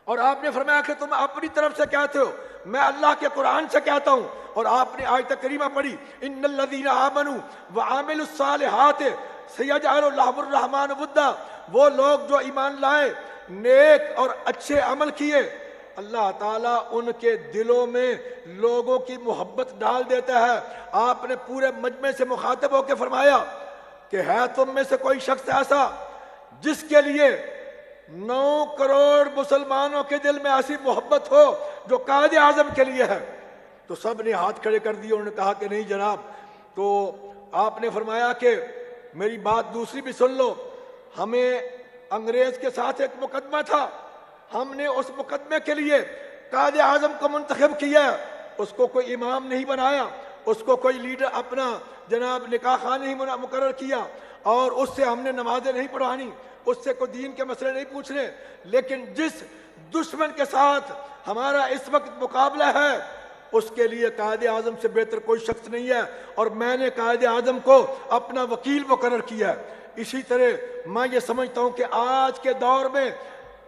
और आपने फरमाया कि तुम अपनी तरफ से कहते हो, मैं अल्लाह के कुरान से कहता हूं। और आपने आयत करीमा पढ़ी, इन्नल्लज़ीना आमनू व आमिलुस्सालिहात सयजअलु लहुर्रहमान वुद्दा। वो लोग जो ईमान लाए, नेक और अच्छे अमल किए, अल्लाह ताला उनके दिलों में लोगों की मोहब्बत डाल देता है। आपने पूरे मजमे से मुखातिब होकर फरमाया कि है तुम में से कोई शख्स ऐसा जिसके लिए 9 करोड़ मुसलमानों के दिल में ऐसी मोहब्बत हो जो कायदे आजम के लिए है। तो सब ने हाथ खड़े कर दिए, उन्होंने कहा कि नहीं जनाब। तो आपने फरमाया कि मेरी बात दूसरी भी सुन लो, हमें अंग्रेज के साथ एक मुकदमा था, हमने उस मुकदमे के लिए कायदे आजम को मुंतखब किया, उसको कोई इमाम नहीं बनाया, उसको कोई लीडर अपना जनाब निकाह खान नहीं मुकर्रर किया, और उससे हमने नमाजें नहीं पढ़वानी, उससे कोई दीन के मसले नहीं पूछने। लेकिन जिस दुश्मन के साथ हमारा इस वक्त मुकाबला है, उसके लिए कायदे आजम से बेहतर कोई शख्स नहीं है, और मैंने कायदे आजम को अपना वकील मुकर्रर किया है। इसी तरह मैं ये समझता हूँ कि आज के दौर में,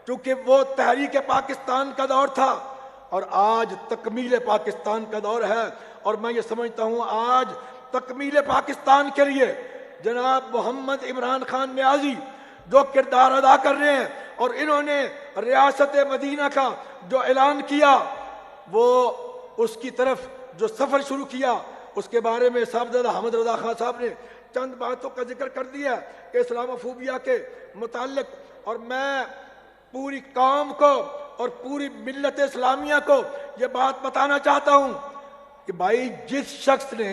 क्योंकि वो तहरीक पाकिस्तान का दौर था और आज तकमील पाकिस्तान का दौर है, और मैं ये समझता हूँ आज तकमील पाकिस्तान के लिए जनाब मोहम्मद इमरान खान नियाजी जो किरदार अदा कर रहे हैं, और इन्होंने रियासत मदीना का जो ऐलान किया, वो उसकी तरफ जो सफ़र शुरू किया, उसके बारे में साहबजादा अहमद रजा खान साहब ने चंद बातों का जिक्र कर दिया कि इस्लामोफोबिया के मुताल्लिक। और मैं पूरी कौम को और पूरी मिल्लत इस्लामिया को ये बात बताना चाहता हूँ कि भाई, जिस शख्स ने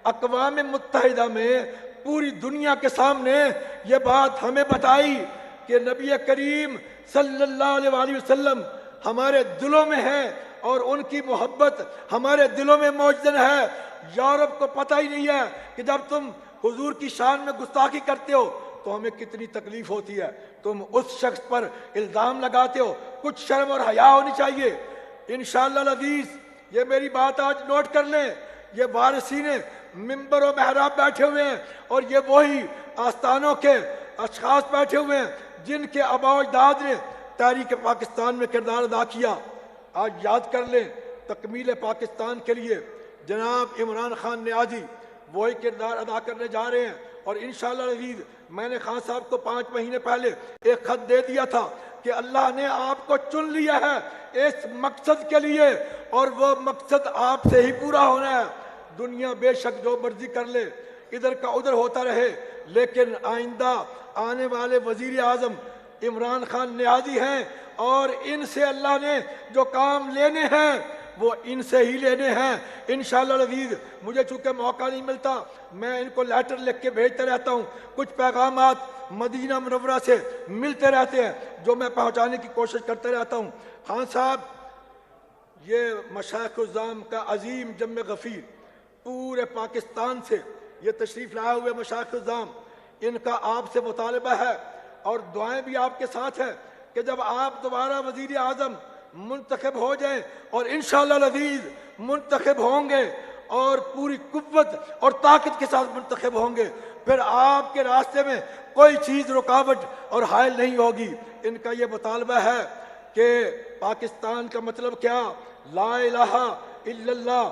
अक़वाम मुत्तहिदा में पूरी दुनिया के सामने ये बात हमें बताई कि नबी करीम सल्लल्लाहु अलैहि वसल्लम हमारे दिलों में है और उनकी मोहब्बत हमारे दिलों में मौजूद है, यूरोप को पता ही नहीं है कि जब तुम हुजूर की शान में गुस्ताखी करते हो तो हमें कितनी तकलीफ होती है। तुम उस शख्स पर इल्ज़ाम लगाते हो, कुछ शर्म और हया होनी चाहिए। इंशाअल्लाह अज़ीज़, ये मेरी बात आज नोट कर लें, ये वारिसीन मिंबर और महराब बैठे हुए हैं, और ये वही आस्थानों के अशखास बैठे हुए हैं जिनके आबा अजदाद ने तहरीक पाकिस्तान में किरदार अदा किया। आज याद कर लें, तकमील पाकिस्तान के लिए जनाब इमरान खान नियाजी वही किरदार अदा करने जा रहे हैं। और इंशाअल्लाह अज़ीज़, मैंने खान साहब को 5 महीने पहले एक खत दे दिया था कि अल्लाह ने आपको चुन लिया है इस मकसद के लिए, और वो मकसद आपसे ही पूरा होना है। दुनिया बेशक जो मर्जी कर ले, इधर का उधर होता रहे, लेकिन आइंदा आने वाले वजीर आजम इमरान खान नियाजी हैं, और इनसे अल्लाह ने जो काम लेने हैं वो इनसे ही लेने हैं इंशाअल्लाह अज़ीज़। मुझे चूँकि मौका नहीं मिलता, मैं इनको लेटर लिख के भेजते रहता हूँ, कुछ पैगामात मदीना मुनव्वरा से मिलते रहते हैं जो मैं पहुँचाने की कोशिश करते रहता हूँ। खान साहब, ये मशाइख़-उज़्ज़ाम का अजीम जम गफ़ीर पूरे पाकिस्तान से ये तशरीफ़ लाए हुए मशाइख़-उज़्ज़ाम, इनका आपसे मुतालबा है और दुआएं भी आपके साथ हैं कि जब आप दोबारा वज़ीर आज़म मुंतखब हो जाए, और इंशाअल्लाह अज़ीज़ मुंतखब होंगे और पूरी कुव्वत और ताकत के साथ मुंतखब होंगे, फिर आपके रास्ते में कोई चीज़ रुकावट और हायल नहीं होगी। इनका ये मुतालबा है कि पाकिस्तान का मतलब क्या, ला इलाहा इल्लल्लाह,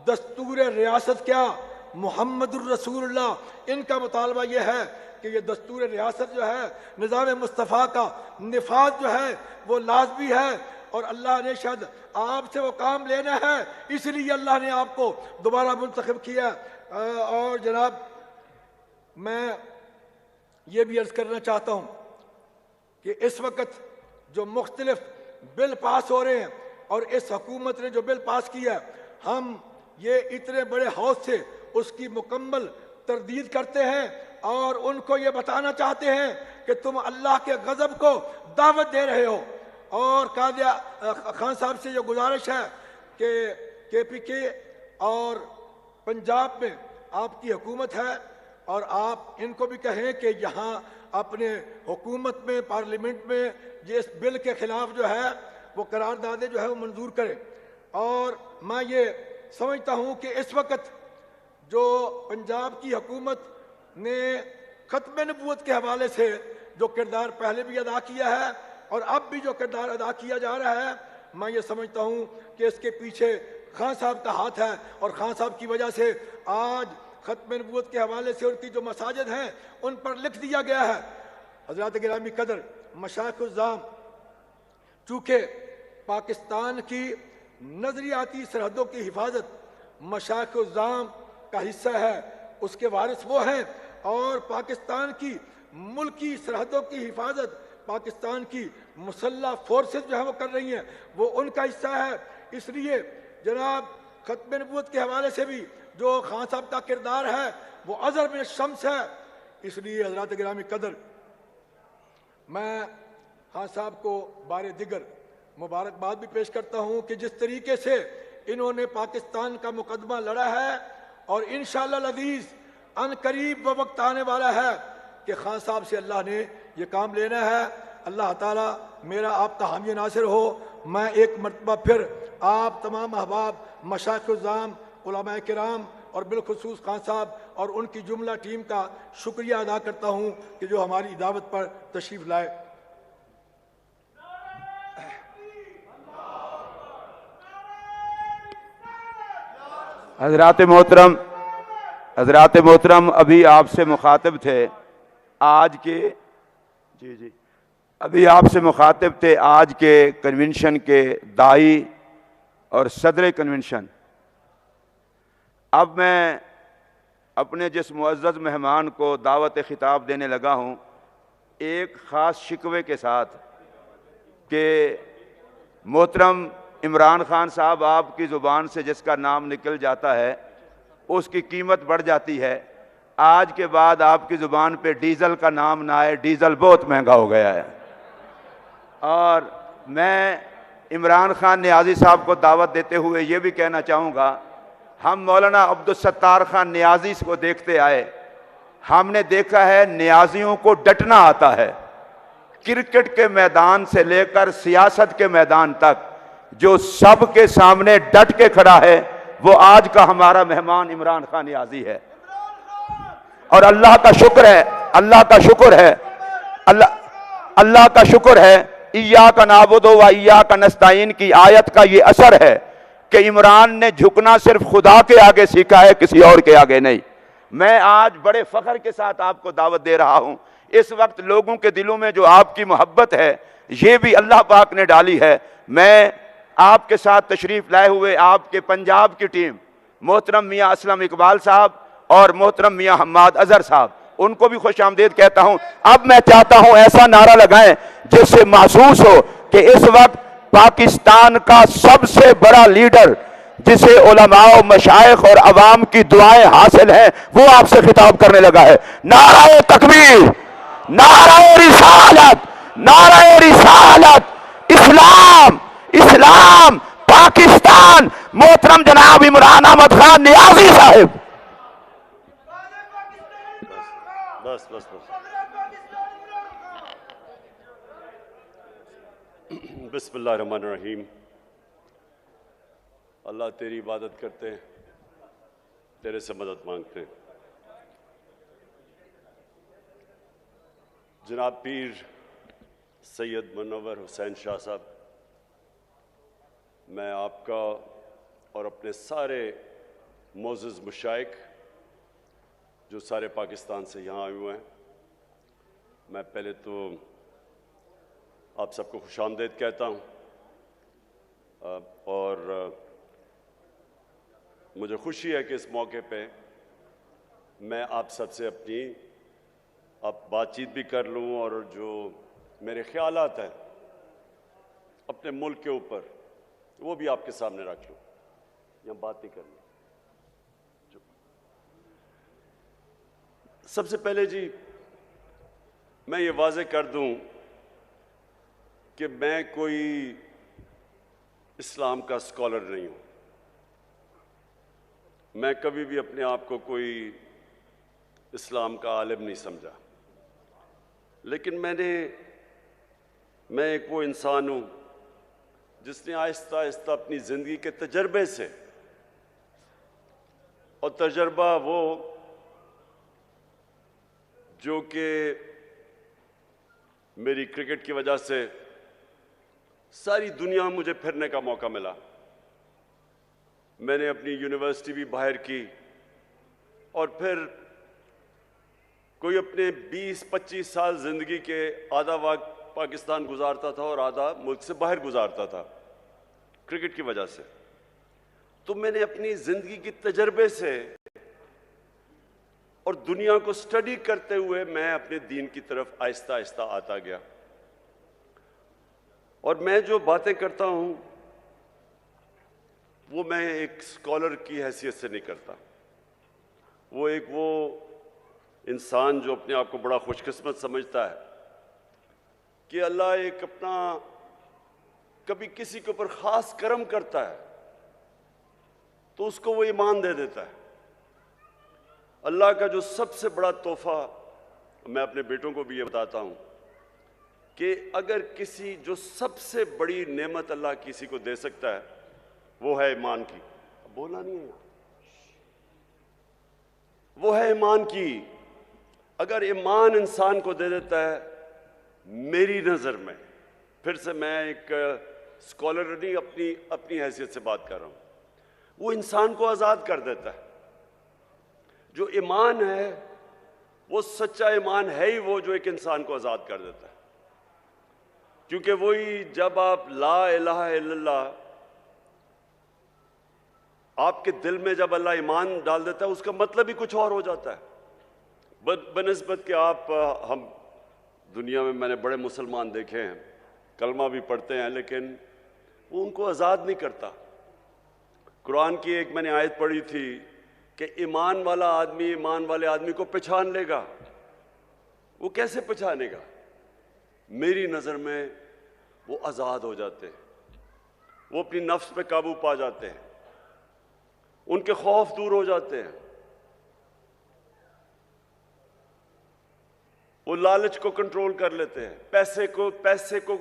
दस्तूर रियासत क्या, मुहम्मदुर रसूलुल्लाह। इनका मुतालबा ये है कि ये दस्तूर रियासत जो है, निज़ाम मुस्तफ़ा का निफाज जो है वो लाजमी है, और अल्लाह ने शायद आपसे वो काम लेना है, इसलिए अल्लाह ने आपको दोबारा मुंतखब किया। और जनाब, मैं ये भी अर्ज़ करना चाहता हूँ कि इस वक्त जो मुख्तलिफ बिल पास हो रहे हैं, और इस हुकूमत ने जो बिल पास किया, हम ये इतने बड़े हौस से उसकी मुकम्मल तरदीद करते हैं, और उनको ये बताना चाहते हैं कि तुम अल्लाह के गज़ब को दावत दे रहे हो। और कादिया खान साहब से ये गुजारिश है कि KPK और पंजाब में आपकी हुकूमत है, और आप इनको भी कहें कि यहाँ अपने हुकूमत में, पार्लियामेंट में ये इस बिल के ख़िलाफ़ जो है वो करारदादे जो है वो मंजूर करें। और मैं ये समझता हूँ कि इस वक्त जो पंजाब की हुकूमत ने खत्म नबूवत के हवाले से जो किरदार पहले भी अदा किया है और अब भी जो किरदार अदा किया जा रहा है, मैं ये समझता हूँ कि इसके पीछे खान साहब का हाथ है और खान साहब की वजह से आज खत्म नबूवत के हवाले से उनकी जो मसाजिद हैं उन पर लिख दिया गया है। हज़रात गिरामी कदर मशाइख़-उज़्ज़ाम चूँकि पाकिस्तान की नज़रियाती सरहदों की हिफाजत मशाइख़-उज़्ज़ाम का हिस्सा है, उसके वारिस वो हैं, और पाकिस्तान की मुल्की सरहदों की हिफाजत पाकिस्तान की मुसल्लह फोर्सेस जो है वो कर रही हैं, वो उनका हिस्सा है। इसलिए जनाब खत्म नबूवत के हवाले से भी जो खान साहब का किरदार है वो अज़र में शम्स है। इसलिए हज़रात गिरामी कदर, मैं खान साहब को बारे दिगर मुबारकबाद भी पेश करता हूँ कि जिस तरीके से इन्होंने पाकिस्तान का मुकदमा लड़ा है, और इंशाअल्लाह अज़ीज़ अनकरीब वो वक्त आने वाला है कि खान साहब से अल्लाह ने ये काम लेना है। अल्लाह ताला मेरा आपका हामी नासिर हो। मैं एक मरतबा फिर आप तमाम अहबाब मशाइख़-उज़्ज़ाम उलमाए किराम और बिलखुसूस खान साहब और उनकी जुमला टीम का शुक्रिया अदा करता हूँ कि जो हमारी दावत पर तशरीफ़ लाए। हज़रात मोहतरम अभी आपसे मुखातिब थे आज के अभी आपसे मुखातिब थे आज के कन्वेंशन के दाई और सदर कन्वेंशन। अब मैं अपने जिस मुअज़्ज़ज़ मेहमान को दावत खिताब देने लगा हूँ, एक ख़ास शिकवे के साथ कि मोहतरम इमरान खान साहब आपकी ज़ुबान से जिसका नाम निकल जाता है उसकी कीमत बढ़ जाती है। आज के बाद आपकी ज़ुबान पे डीज़ल का नाम ना आए, डीज़ल बहुत महंगा हो गया है। और मैं इमरान खान नियाज़ी साहब को दावत देते हुए ये भी कहना चाहूँगा, हम मौलाना अब्दुल सत्तार खान नियाज़ी को देखते आए, हमने देखा है नियाज़ियों को डटना आता है। क्रिकेट के मैदान से लेकर सियासत के मैदान तक जो सबके सामने डट के खड़ा है वो आज का हमारा मेहमान इमरान खान नियाज़ी है। और अल्लाह का शुक्र है, अल्लाह का शुक्र है, अल्लाह का शुक्र है, इय्याका नअबुदु व इय्याका नस्तईन की आयत का ये असर है कि इमरान ने झुकना सिर्फ खुदा के आगे सीखा है, किसी और के आगे नहीं। मैं आज बड़े फख्र के साथ आपको दावत दे रहा हूं। इस वक्त लोगों के दिलों में जो आपकी मोहब्बत है ये भी अल्लाह पाक ने डाली है। मैं आपके साथ तशरीफ लाए हुए आपके पंजाब की टीम मोहतरम मियाँ असलम इकबाल साहब और मोहतरम मियाँ हम्माद अजहर साहब, उनको भी खुश आमदीद कहता हूं। अब मैं चाहता हूं ऐसा नारा लगाएं जिससे महसूस हो कि इस वक्त पाकिस्तान का सबसे बड़ा लीडर जिसे उलमाओ मशाइख और अवाम की दुआएं हासिल हैं वो आपसे खिताब करने लगा है। नाराए तकबीर, नाराए रिसालत, नाराए रिसालत, इस्लाम, इस्लाम, पाकिस्तान, मोहतरम जनाब इमरान अहमद खान नियाज़ी साहिब। बस बस बस बिस्मिल्लाहिर्रहमानिर्रहीम। अल्लाह तेरी इबादत करते हैं, तेरे से मदद मांगते हैं। जनाब पीर सैयद मुनव्वर हुसैन शाह साहब, मैं आपका और अपने सारे मोअज़्ज़ज़ मशाइख जो सारे पाकिस्तान से यहाँ आए हुए हैं, मैं पहले तो आप सबको खुशामदीद कहता हूँ। और मुझे खुशी है कि इस मौके पे मैं आप सबसे अपनी अब बातचीत भी कर लूँ और जो मेरे ख्यालात हैं अपने मुल्क के ऊपर वो भी आपके सामने रख लूँ। यहाँ बात नहीं करनी। सबसे पहले जी मैं ये वाज़ेह कर दूं कि मैं कोई इस्लाम का स्कॉलर नहीं हूं। मैं कभी भी अपने आप को कोई इस्लाम का आलिम नहीं समझा, लेकिन मैं एक वो इंसान हूं जिसने आहिस्ता आहिस्ता अपनी ज़िंदगी के तजर्बे से और तजर्बा वो जो कि मेरी क्रिकेट की वजह से सारी दुनिया में मुझे फिरने का मौका मिला। मैंने अपनी यूनिवर्सिटी भी बाहर की और फिर कोई अपने 20-25 साल ज़िंदगी के आधा वक्त पाकिस्तान गुजारता था और आधा मुल्क से बाहर गुजारता था क्रिकेट की वजह से। तो मैंने अपनी ज़िंदगी के तजर्बे से और दुनिया को स्टडी करते हुए मैं अपने दीन की तरफ आहिस्ता आहिस्ता आता गया। और मैं जो बातें करता हूँ वो मैं एक स्कॉलर की हैसियत से नहीं करता। वो इंसान जो अपने आप को बड़ा खुशकिस्मत समझता है कि अल्लाह एक अपना कभी किसी के ऊपर ख़ास करम करता है तो उसको वो ईमान दे देता है। अल्लाह का जो सबसे बड़ा तोहफा, मैं अपने बेटों को भी ये बताता हूँ कि अगर किसी जो सबसे बड़ी नेमत अल्लाह किसी को दे सकता है वो है ईमान की। बोलना नहीं है, वो है ईमान की। अगर ईमान इंसान को दे देता है, मेरी नज़र में, फिर से मैं एक स्कॉलर नहीं अपनी हैसियत से बात कर रहा हूँ, वो इंसान को आज़ाद कर देता है। जो ईमान है वो सच्चा ईमान है ही वो जो एक इंसान को आज़ाद कर देता है। क्योंकि वही जब आप ला इलाहा इल्लल्लाह आपके दिल में जब अल्लाह ईमान डाल देता है उसका मतलब ही कुछ और हो जाता है। बनिस्बत के हम दुनिया में मैंने बड़े मुसलमान देखे हैं, कलमा भी पढ़ते हैं, लेकिन वो उनको आज़ाद नहीं करता। कुरान की एक मैंने आयत पढ़ी थी कि ईमान वाला आदमी ईमान वाले आदमी को पहचान लेगा। वो कैसे पहचानेगा? मेरी नज़र में वो आज़ाद हो जाते हैं, वो अपनी नफ्स पे काबू पा जाते हैं, उनके खौफ दूर हो जाते हैं, वो लालच को कंट्रोल कर लेते हैं, पैसे को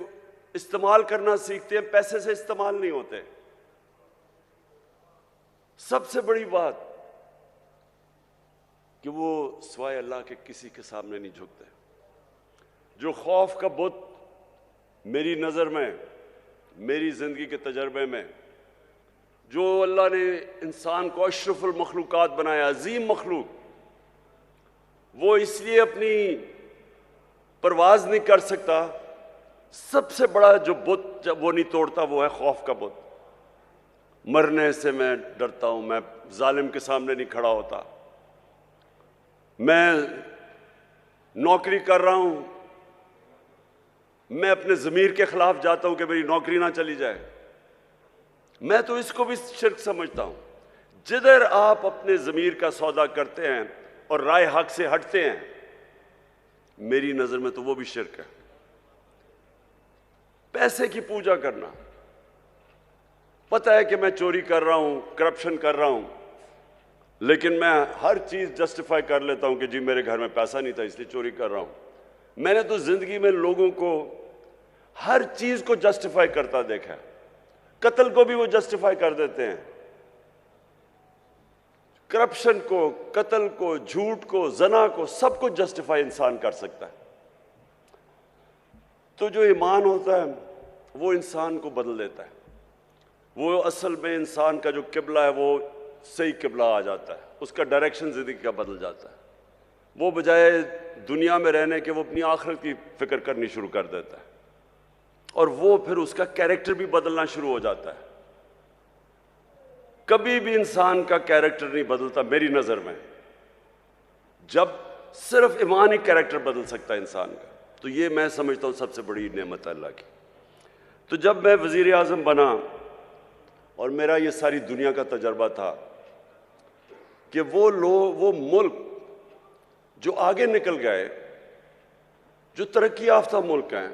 इस्तेमाल करना सीखते हैं, पैसे से इस्तेमाल नहीं होते। सबसे बड़ी बात कि वो सिवाय अल्लाह के किसी के सामने नहीं झुकते। जो खौफ का बुत मेरी नज़र में, मेरी ज़िंदगी के तजर्बे में, जो अल्लाह ने इंसान को अशरफुल मखलूक़ात बनाया, अजीम मखलूक, वो इसलिए अपनी परवाज़ नहीं कर सकता। सबसे बड़ा जो बुत जब वो नहीं तोड़ता वो है खौफ का बुत। मरने से मैं डरता हूँ, मैं जालिम के सामने नहीं खड़ा होता। मैं नौकरी कर रहा हूँ, मैं अपने ज़मीर के ख़िलाफ़ जाता हूँ कि मेरी नौकरी ना चली जाए। मैं तो इसको भी शिर्क समझता हूँ। जिधर आप अपने ज़मीर का सौदा करते हैं और राय हक से हटते हैं, मेरी नज़र में तो वो भी शिर्क है। पैसे की पूजा करना, पता है कि मैं चोरी कर रहा हूँ, करप्शन कर रहा हूँ, लेकिन मैं हर चीज़ जस्टिफाई कर लेता हूँ कि जी मेरे घर में पैसा नहीं था इसलिए चोरी कर रहा हूँ। मैंने तो ज़िंदगी में लोगों को हर चीज़ को जस्टिफाई करता देखा है। कत्ल को भी वो जस्टिफाई कर देते हैं, करप्शन को, कत्ल को, झूठ को, जना को, सब कुछ जस्टिफाई इंसान कर सकता है। तो जो ईमान होता है वो इंसान को बदल देता है। वो असल में इंसान का जो किबला है वो सही किबला आ जाता है, उसका डायरेक्शन ज़िंदगी का बदल जाता है। वो बजाय दुनिया में रहने के वो अपनी आखिरत की फिक्र करनी शुरू कर देता है और वो फिर उसका कैरेक्टर भी बदलना शुरू हो जाता है। कभी भी इंसान का कैरेक्टर नहीं बदलता मेरी नज़र में, जब सिर्फ ईमान ही कैरेक्टर बदल सकता है इंसान का। तो ये मैं समझता हूँ सबसे बड़ी नेमत है अल्लाह की। तो जब मैं वज़ीर आज़म बना और मेरा ये सारी दुनिया का तजर्बा था कि वो मुल्क जो आगे निकल गए, जो तरक्की याफ्ता मुल्क हैं,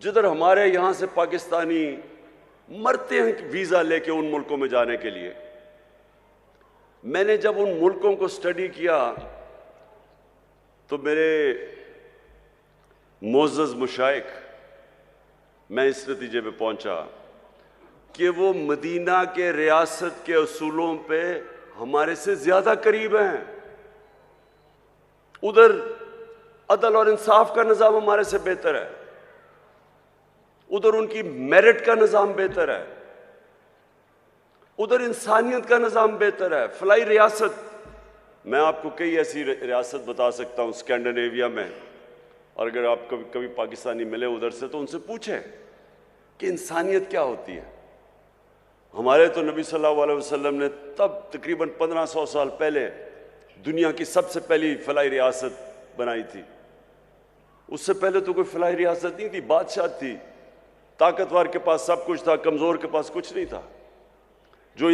जिधर हमारे यहाँ से पाकिस्तानी मरते हैं वीज़ा लेके उन मुल्कों में जाने के लिए, मैंने जब उन मुल्कों को स्टडी किया तो मेरे मोअज़्ज़ज़ मुशाइख, मैं इस नतीजे पे पहुंचा कि वो मदीना के रियासत के असूलों पे हमारे से ज्यादा करीब हैं। उधर अदल और इंसाफ का निजाम हमारे से बेहतर है, उधर उनकी मेरिट का निजाम बेहतर है, उधर इंसानियत का निजाम बेहतर है। फलाई रियासत, मैं आपको कई ऐसी रियासत बता सकता हूं स्कैंडिनेविया में, और अगर आप कभी कभी पाकिस्तानी मिले उधर से तो उनसे पूछें कि इंसानियत क्या होती है। हमारे तो नबी सल्लल्लाहु अलैहि वसल्लम ने तब तकरीबन 1500 साल पहले दुनिया की सबसे पहली फलाई रियासत बनाई थी। उससे पहले तो कोई फलाई रियासत नहीं थी, बादशाह थी, ताकतवर के पास सब कुछ था, कमजोर के पास कुछ नहीं था। जो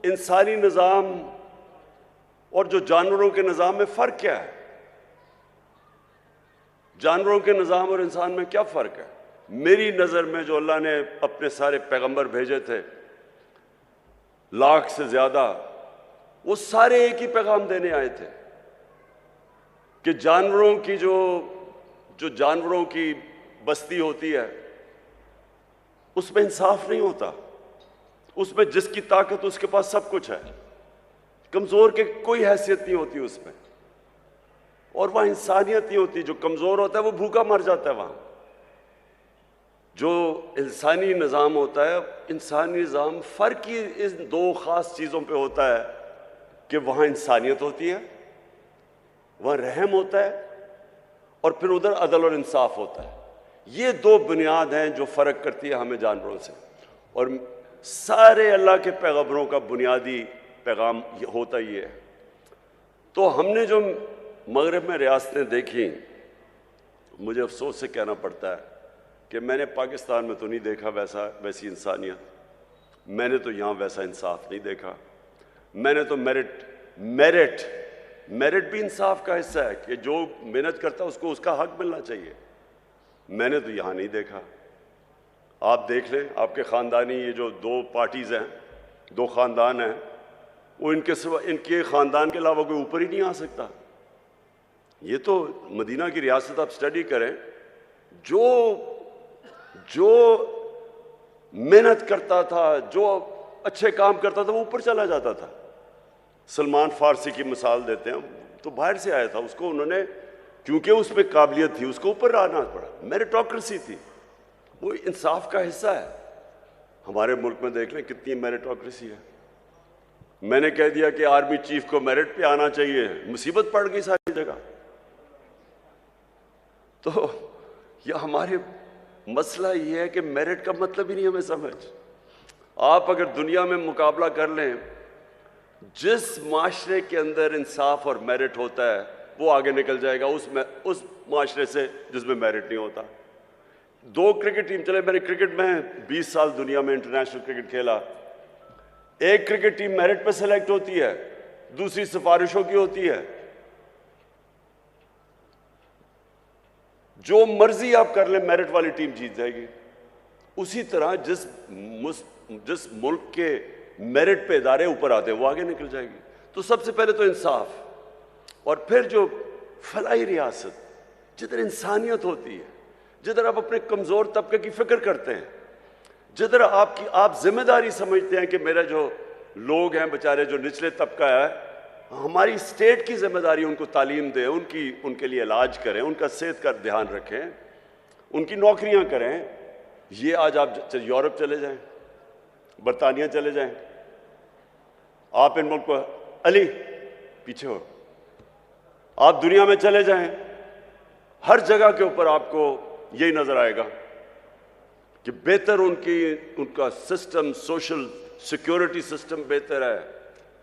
इंसानी निजाम और जो जानवरों के निजाम में फर्क क्या है? जानवरों के निजाम और इंसान में क्या फर्क है? मेरी नजर में जो अल्लाह ने अपने सारे पैगंबर भेजे थे, लाख से ज्यादा, वो सारे एक ही पैगाम देने आए थे कि जानवरों की जो जानवरों की बस्ती होती है उसमें इंसाफ नहीं होता। उसमें जिसकी ताकत उसके पास सब कुछ है, कमजोर के कोई हैसियत नहीं होती उसमें, और वहां इंसानियत नहीं होती। जो कमजोर होता है वो भूखा मर जाता है। वहां जो इंसानी निज़ाम होता है, इंसानी निज़ाम फ़र्क ही इन दो ख़ास चीज़ों पे होता है कि वहाँ इंसानियत होती है, वहाँ रहम होता है, और फिर उधर अदल और इंसाफ होता है। ये दो बुनियाद हैं जो फ़र्क करती है हमें जानवरों से। और सारे अल्लाह के पैगंबरों का बुनियादी पैगाम होता ये है। तो हमने जो मगरब में रियासतें देखी, मुझे अफसोस से कहना पड़ता है कि मैंने पाकिस्तान में तो नहीं देखा वैसी इंसानियत, मैंने तो यहाँ वैसा इंसाफ नहीं देखा। मैंने तो मेरिट भी इंसाफ का हिस्सा है कि जो मेहनत करता है उसको उसका हक मिलना चाहिए, मैंने तो यहाँ नहीं देखा। आप देख लें, आपके ख़ानदानी ये जो दो पार्टीज़ हैं, दो ख़ानदान हैं, वो इनके ख़ानदान के अलावा कोई ऊपर ही नहीं आ सकता। ये तो मदीना की रियासत आप स्टडी करें, जो मेहनत करता था, जो अच्छे काम करता था, वो ऊपर चला जाता था। सलमान फारसी की मिसाल देते हैं, तो बाहर से आया था, उसको उन्होंने क्योंकि उसमें काबिलियत थी उसको ऊपर आना पड़ा, मेरिटोक्रेसी थी, वो इंसाफ का हिस्सा है। हमारे मुल्क में देख लें कितनी मेरिटोक्रेसी है। मैंने कह दिया कि आर्मी चीफ को मेरिट पे आना चाहिए, मुसीबत पड़ गई सारी जगह। तो यह हमारे मसला ये है कि मेरिट का मतलब ही नहीं हमें समझ। आप अगर दुनिया में मुकाबला कर लें, जिस माशरे के अंदर इंसाफ और मेरिट होता है वो आगे निकल जाएगा उस माशरे से जिसमें मेरिट नहीं होता। दो क्रिकेट टीम चले, मैंने क्रिकेट में 20 साल दुनिया में इंटरनेशनल क्रिकेट खेला। एक क्रिकेट टीम मेरिट पे सेलेक्ट होती है, दूसरी सिफारिशों की होती है। जो मर्जी आप कर ले, मेरिट वाली टीम जीत जाएगी। उसी तरह जिस मुल्क के मेरिट पे इदारे ऊपर आते हैं वो आगे निकल जाएगी। तो सबसे पहले तो इंसाफ, और फिर जो फलाई रियासत, जिधर इंसानियत होती है, जिधर आप अपने कमजोर तबके की फिक्र करते हैं, जिधर आप जिम्मेदारी समझते हैं कि मेरा जो लोग हैं बेचारे, जो निचले तबका है, हमारी स्टेट की जिम्मेदारी उनको तालीम दें, उनके लिए इलाज करें, उनका सेहत का ध्यान रखें, उनकी नौकरियां करें। ये आज आप यूरोप चले जाएं, बरतानिया चले जाएं, आप इन मुल्क को अली पीछे हो, आप दुनिया में चले जाएं, हर जगह के ऊपर आपको यही नजर आएगा कि बेहतर उनका सिस्टम, सोशल सिक्योरिटी सिस्टम बेहतर है।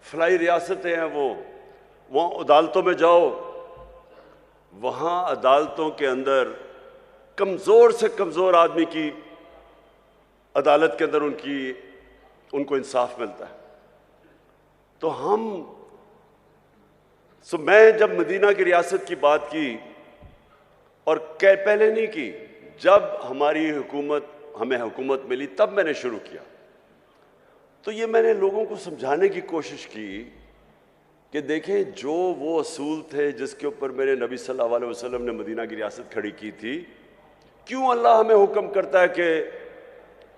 फलाई रियासतें हैं वो। वहाँ अदालतों में जाओ, वहाँ अदालतों के अंदर कमज़ोर से कमज़ोर आदमी की अदालत के अंदर उनको इंसाफ मिलता है। तो मैं जब मदीना की रियासत की बात की, और पहले नहीं की, जब हमें हुकूमत मिली तब मैंने शुरू किया। तो ये मैंने लोगों को समझाने की कोशिश की कि देखें, जो वो असूल थे जिसके ऊपर मेरे नबी सल्लल्लाहु अलैहि वसल्लम ने मदीना की रियासत खड़ी की थी, क्यों अल्लाह हमें हुक्म करता है कि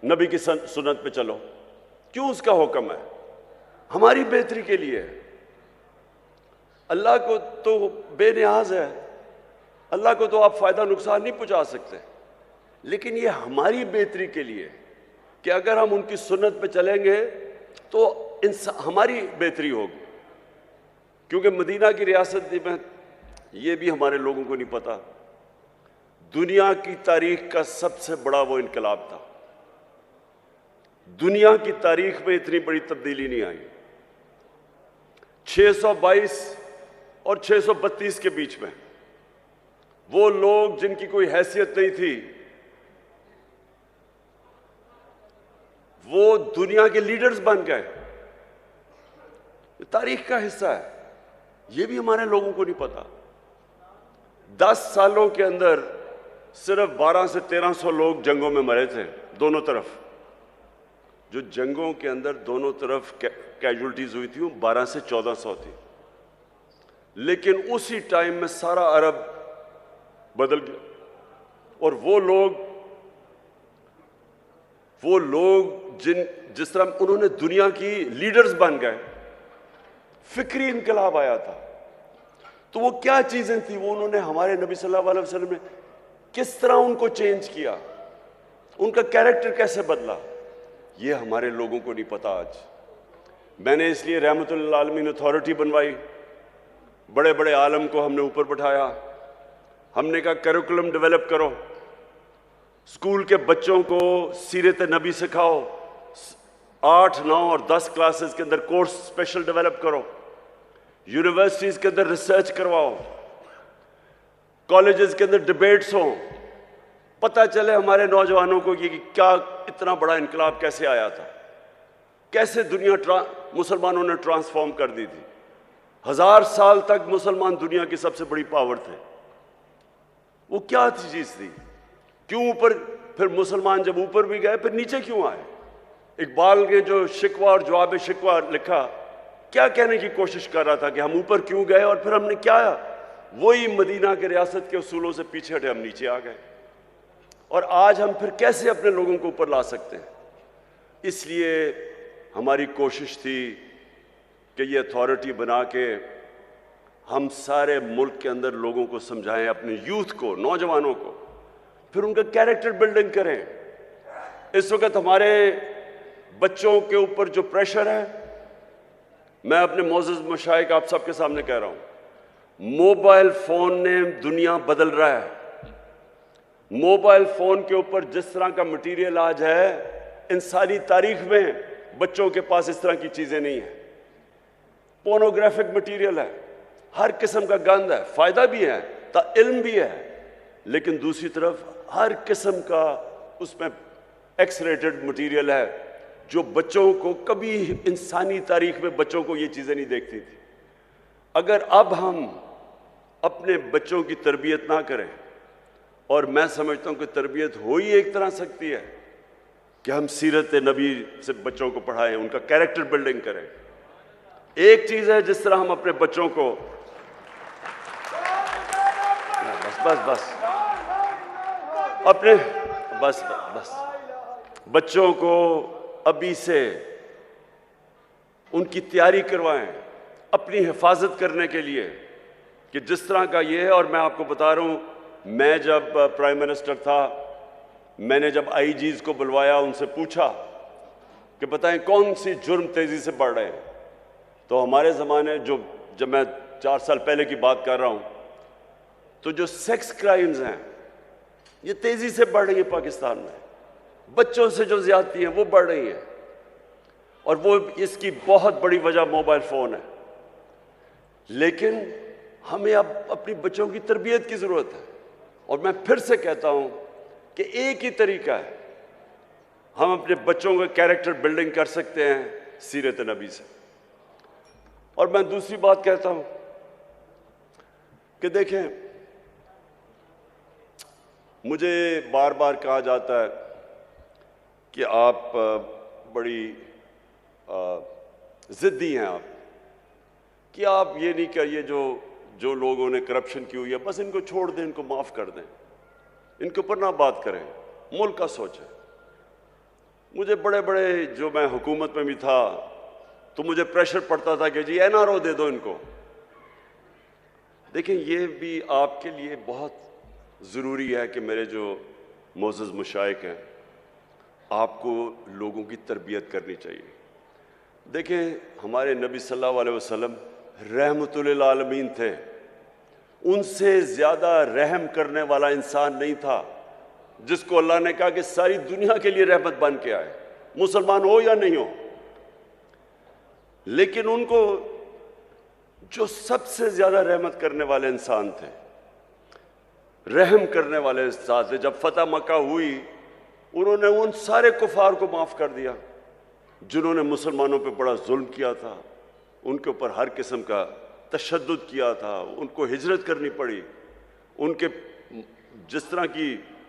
नबी की सुन्नत पे चलो? क्यों उसका हुक्म है? हमारी बेहतरी के लिए है। अल्लाह को तो बेनियाज है, अल्लाह को तो आप फायदा नुकसान नहीं पहुंचा सकते, लेकिन ये हमारी बेहतरी के लिए कि अगर हम उनकी सुन्नत पे चलेंगे तो हमारी बेहतरी होगी। क्योंकि मदीना की रियासत में ये भी हमारे लोगों को नहीं पता, दुनिया की तारीख का सबसे बड़ा वो इनकलाब था। दुनिया की तारीख में इतनी बड़ी तब्दीली नहीं आई। 622 और 632 के बीच में वो लोग जिनकी कोई हैसियत नहीं थी, वो दुनिया के लीडर्स बन गए। तारीख का हिस्सा है, ये भी हमारे लोगों को नहीं पता। 10 सालों के अंदर सिर्फ 1200 से 1300 लोग जंगों में मरे थे, दोनों तरफ। जो जंगों के अंदर दोनों तरफ कैजुअल्टीज हुई थी वो 1200 से 1400 थी। लेकिन उसी टाइम में सारा अरब बदल गया और वो लोग जिस तरह उन्होंने दुनिया की लीडर्स बन गए, फिक्री इनकलाब आया था। तो वो क्या चीजें थी, वो उन्होंने हमारे नबी सल्लल्लाहु अलैहि वसल्लम ने किस तरह उनको चेंज किया, उनका कैरेक्टर कैसे बदला, ये हमारे लोगों को नहीं पता आज। मैंने इसलिए रहमतुल आलमीन अथॉरिटी बनवाई, बड़े बड़े आलम को हमने ऊपर बैठाया, हमने कहा करिकुलम डेवलप करो, स्कूल के बच्चों को सीरत नबी सिखाओ, 8, 9 और 10 क्लासेस के अंदर कोर्स स्पेशल डेवलप करो, यूनिवर्सिटीज के अंदर रिसर्च करवाओ, कॉलेजेस के अंदर डिबेट्स हो, पता चले हमारे नौजवानों को कि क्या इतना बड़ा इनकलाब कैसे आया था, कैसे दुनिया मुसलमानों ने ट्रांसफॉर्म कर दी थी। 1000 साल तक मुसलमान दुनिया की सबसे बड़ी पावर थे। वो क्या थी चीज थी, क्यों ऊपर, फिर मुसलमान जब ऊपर भी गए फिर नीचे क्यों आए। इकबाल ने जो शिकवा और जवाब शिकवा लिखा, क्या कहने की कोशिश कर रहा था कि हम ऊपर क्यों गए और फिर हमने क्या, वही मदीना के रियासत के उसूलों से पीछे हटे, हम नीचे आ गए। और आज हम फिर कैसे अपने लोगों को ऊपर ला सकते हैं। इसलिए हमारी कोशिश थी कि ये अथॉरिटी बना के हम सारे मुल्क के अंदर लोगों को समझाएं, अपने यूथ को, नौजवानों को, फिर उनका कैरेक्टर बिल्डिंग करें। इस वक्त हमारे बच्चों के ऊपर जो प्रेशर है, मैं अपने मोअज़्ज़ज़ मशाइख आप सबके सामने कह रहा हूं, मोबाइल फोन ने दुनिया बदल रहा है। मोबाइल फोन के ऊपर जिस तरह का मटेरियल आज है, इन सारी तारीख में बच्चों के पास इस तरह की चीजें नहीं है। पोर्नोग्राफिक मटेरियल है, हर किस्म का गंद है, फायदा भी है, इल्म भी है, लेकिन दूसरी तरफ हर किस्म का उसमें एक्स रेटेड मटेरियल है जो बच्चों को, कभी इंसानी तारीख में बच्चों को ये चीजें नहीं देखती थी। अगर अब हम अपने बच्चों की तरबियत ना करें, और मैं समझता हूं कि तरबियत हो ही एक तरह सकती है कि हम सीरत नबी से बच्चों को पढ़ाएं, उनका कैरेक्टर बिल्डिंग करें। एक चीज है जिस तरह हम अपने बच्चों को बस बच्चों को अभी से उनकी तैयारी करवाएं अपनी हिफाजत करने के लिए, कि जिस तरह का ये है। और मैं आपको बता रहा हूं, मैं जब प्राइम मिनिस्टर था, मैंने जब आईजीज को बुलवाया, उनसे पूछा कि बताएं कौन सी जुर्म तेजी से बढ़ रहे हैं। तो हमारे ज़माने, जब मैं 4 साल पहले की बात कर रहा हूं, तो जो सेक्स क्राइम्स हैं ये तेजी से बढ़ रही है पाकिस्तान में। बच्चों से जो ज्यादती हैं वो बढ़ रही है, और वो इसकी बहुत बड़ी वजह मोबाइल फोन है। लेकिन हमें अब अपनी बच्चों की तरबियत की जरूरत है। और मैं फिर से कहता हूं कि एक ही तरीका है, हम अपने बच्चों का कैरेक्टर बिल्डिंग कर सकते हैं सीरत नबी से। और मैं दूसरी बात कहता हूं कि देखें, मुझे बार बार कहा जाता है कि आप बड़ी जिद्दी हैं, आप कि आप ये नहीं करिए, जो लोगों ने करप्शन की हुई है बस इनको छोड़ दें, इनको माफ कर दें, इनके ऊपर ना बात करें, मुल्क का सोचें। मुझे बड़े बड़े, जो मैं हुकूमत में भी था, तो मुझे प्रेशर पड़ता था कि जी एनआरओ दे दो इनको। देखिए, ये भी आपके लिए बहुत ज़रूरी है कि मेरे जो मोअज़्ज़ज़ मुशाइख हैं, आपको लोगों की तरबियत करनी चाहिए। देखें, हमारे नबी सल्लल्लाहु अलैहि वसल्लम रहमतुल आलमीन थे, उनसे ज़्यादा रहम करने वाला इंसान नहीं था जिसको अल्लाह ने कहा कि सारी दुनिया के लिए रहमत बन के आए, मुसलमान हो या नहीं हो। लेकिन उनको जो सबसे ज़्यादा रहमत करने वाले इंसान थे, रहम करने वाले इंसान थे, जब फतह मक्का हुई उन्होंने उन सारे कुफार को माफ़ कर दिया जिन्होंने मुसलमानों पे बड़ा जुल्म किया था, उनके ऊपर हर किस्म का तशद्दुद किया था, उनको हिजरत करनी पड़ी, उनके जिस तरह की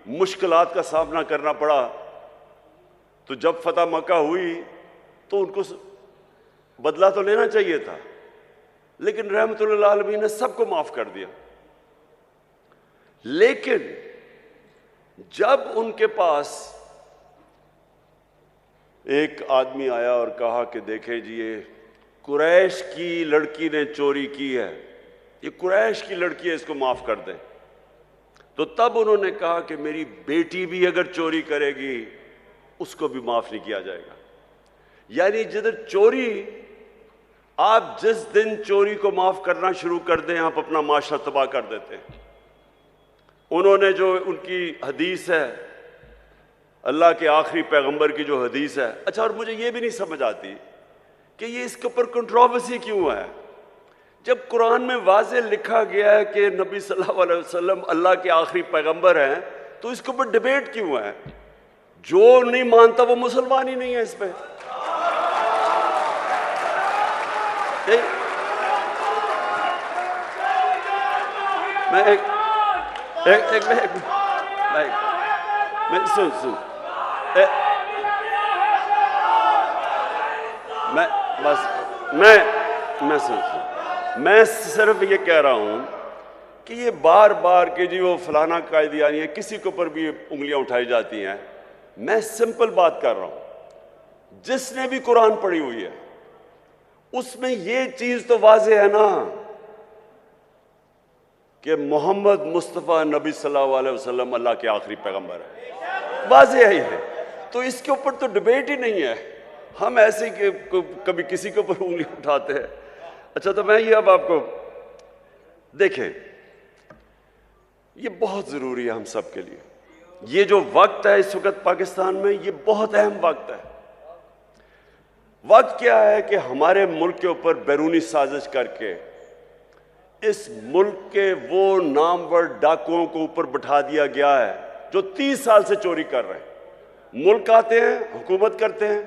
मुश्किलात का सामना करना पड़ा। तो जब फतह मक्का हुई तो उनको बदला तो लेना चाहिए था, लेकिन रहमतुल आलमीन ने सबको माफ कर दिया। लेकिन जब उनके पास एक आदमी आया और कहा कि देखें जी, ये कुरैश की लड़की ने चोरी की है, ये कुरैश की लड़की है, इसको माफ कर दें, तो तब उन्होंने कहा कि मेरी बेटी भी अगर चोरी करेगी उसको भी माफ नहीं किया जाएगा। यानी जिधर चोरी, आप जिस दिन चोरी को माफ करना शुरू कर दें, आप अपना माशरा तबाह कर देते हैं। उन्होंने जो उनकी हदीस है, अल्लाह के आखिरी पैगंबर की जो हदीस है, अच्छा, और मुझे ये भी नहीं समझ आती कि ये इसके ऊपर कंट्रोवर्सी क्यों है, जब कुरान में वाज़े लिखा गया है कि नबी सल्लल्लाहु अलैहि वसल्लम अल्लाह के आखिरी पैगंबर हैं, तो इसके ऊपर डिबेट क्यों है? जो नहीं मानता वो मुसलमान ही नहीं है। इस पे मैं सिर्फ ये कह रहा हूं कि ये बार बार के जी वो फलाना कायदियानी है, किसी के ऊपर भी उंगलियां उठाई जाती हैं। मैं सिंपल बात कर रहा हूं, जिसने भी कुरान पढ़ी हुई है उसमें ये चीज तो वाज़ेह है ना कि मोहम्मद मुस्तफ़ा नबी सल्लल्लाहु अलैहि वसल्लम अल्लाह के आखिरी पैगंबर है, वाज़ेह ही है। तो इसके ऊपर तो डिबेट ही नहीं है। हम ऐसे कि कभी किसी के ऊपर उंगली उठाते हैं। अच्छा, तो मैं ये अब आपको देखें, ये बहुत ज़रूरी है हम सब के लिए। ये जो वक्त है इस वक्त पाकिस्तान में, ये बहुत अहम वक्त है। वक्त क्या है कि हमारे मुल्क के ऊपर बैरूनी साजिश करके इस मुल्क के वो नामवर डाकुओं को ऊपर बिठा दिया गया है जो 30 साल से चोरी कर रहे हैं। मुल्क आते हैं, हुकूमत करते हैं,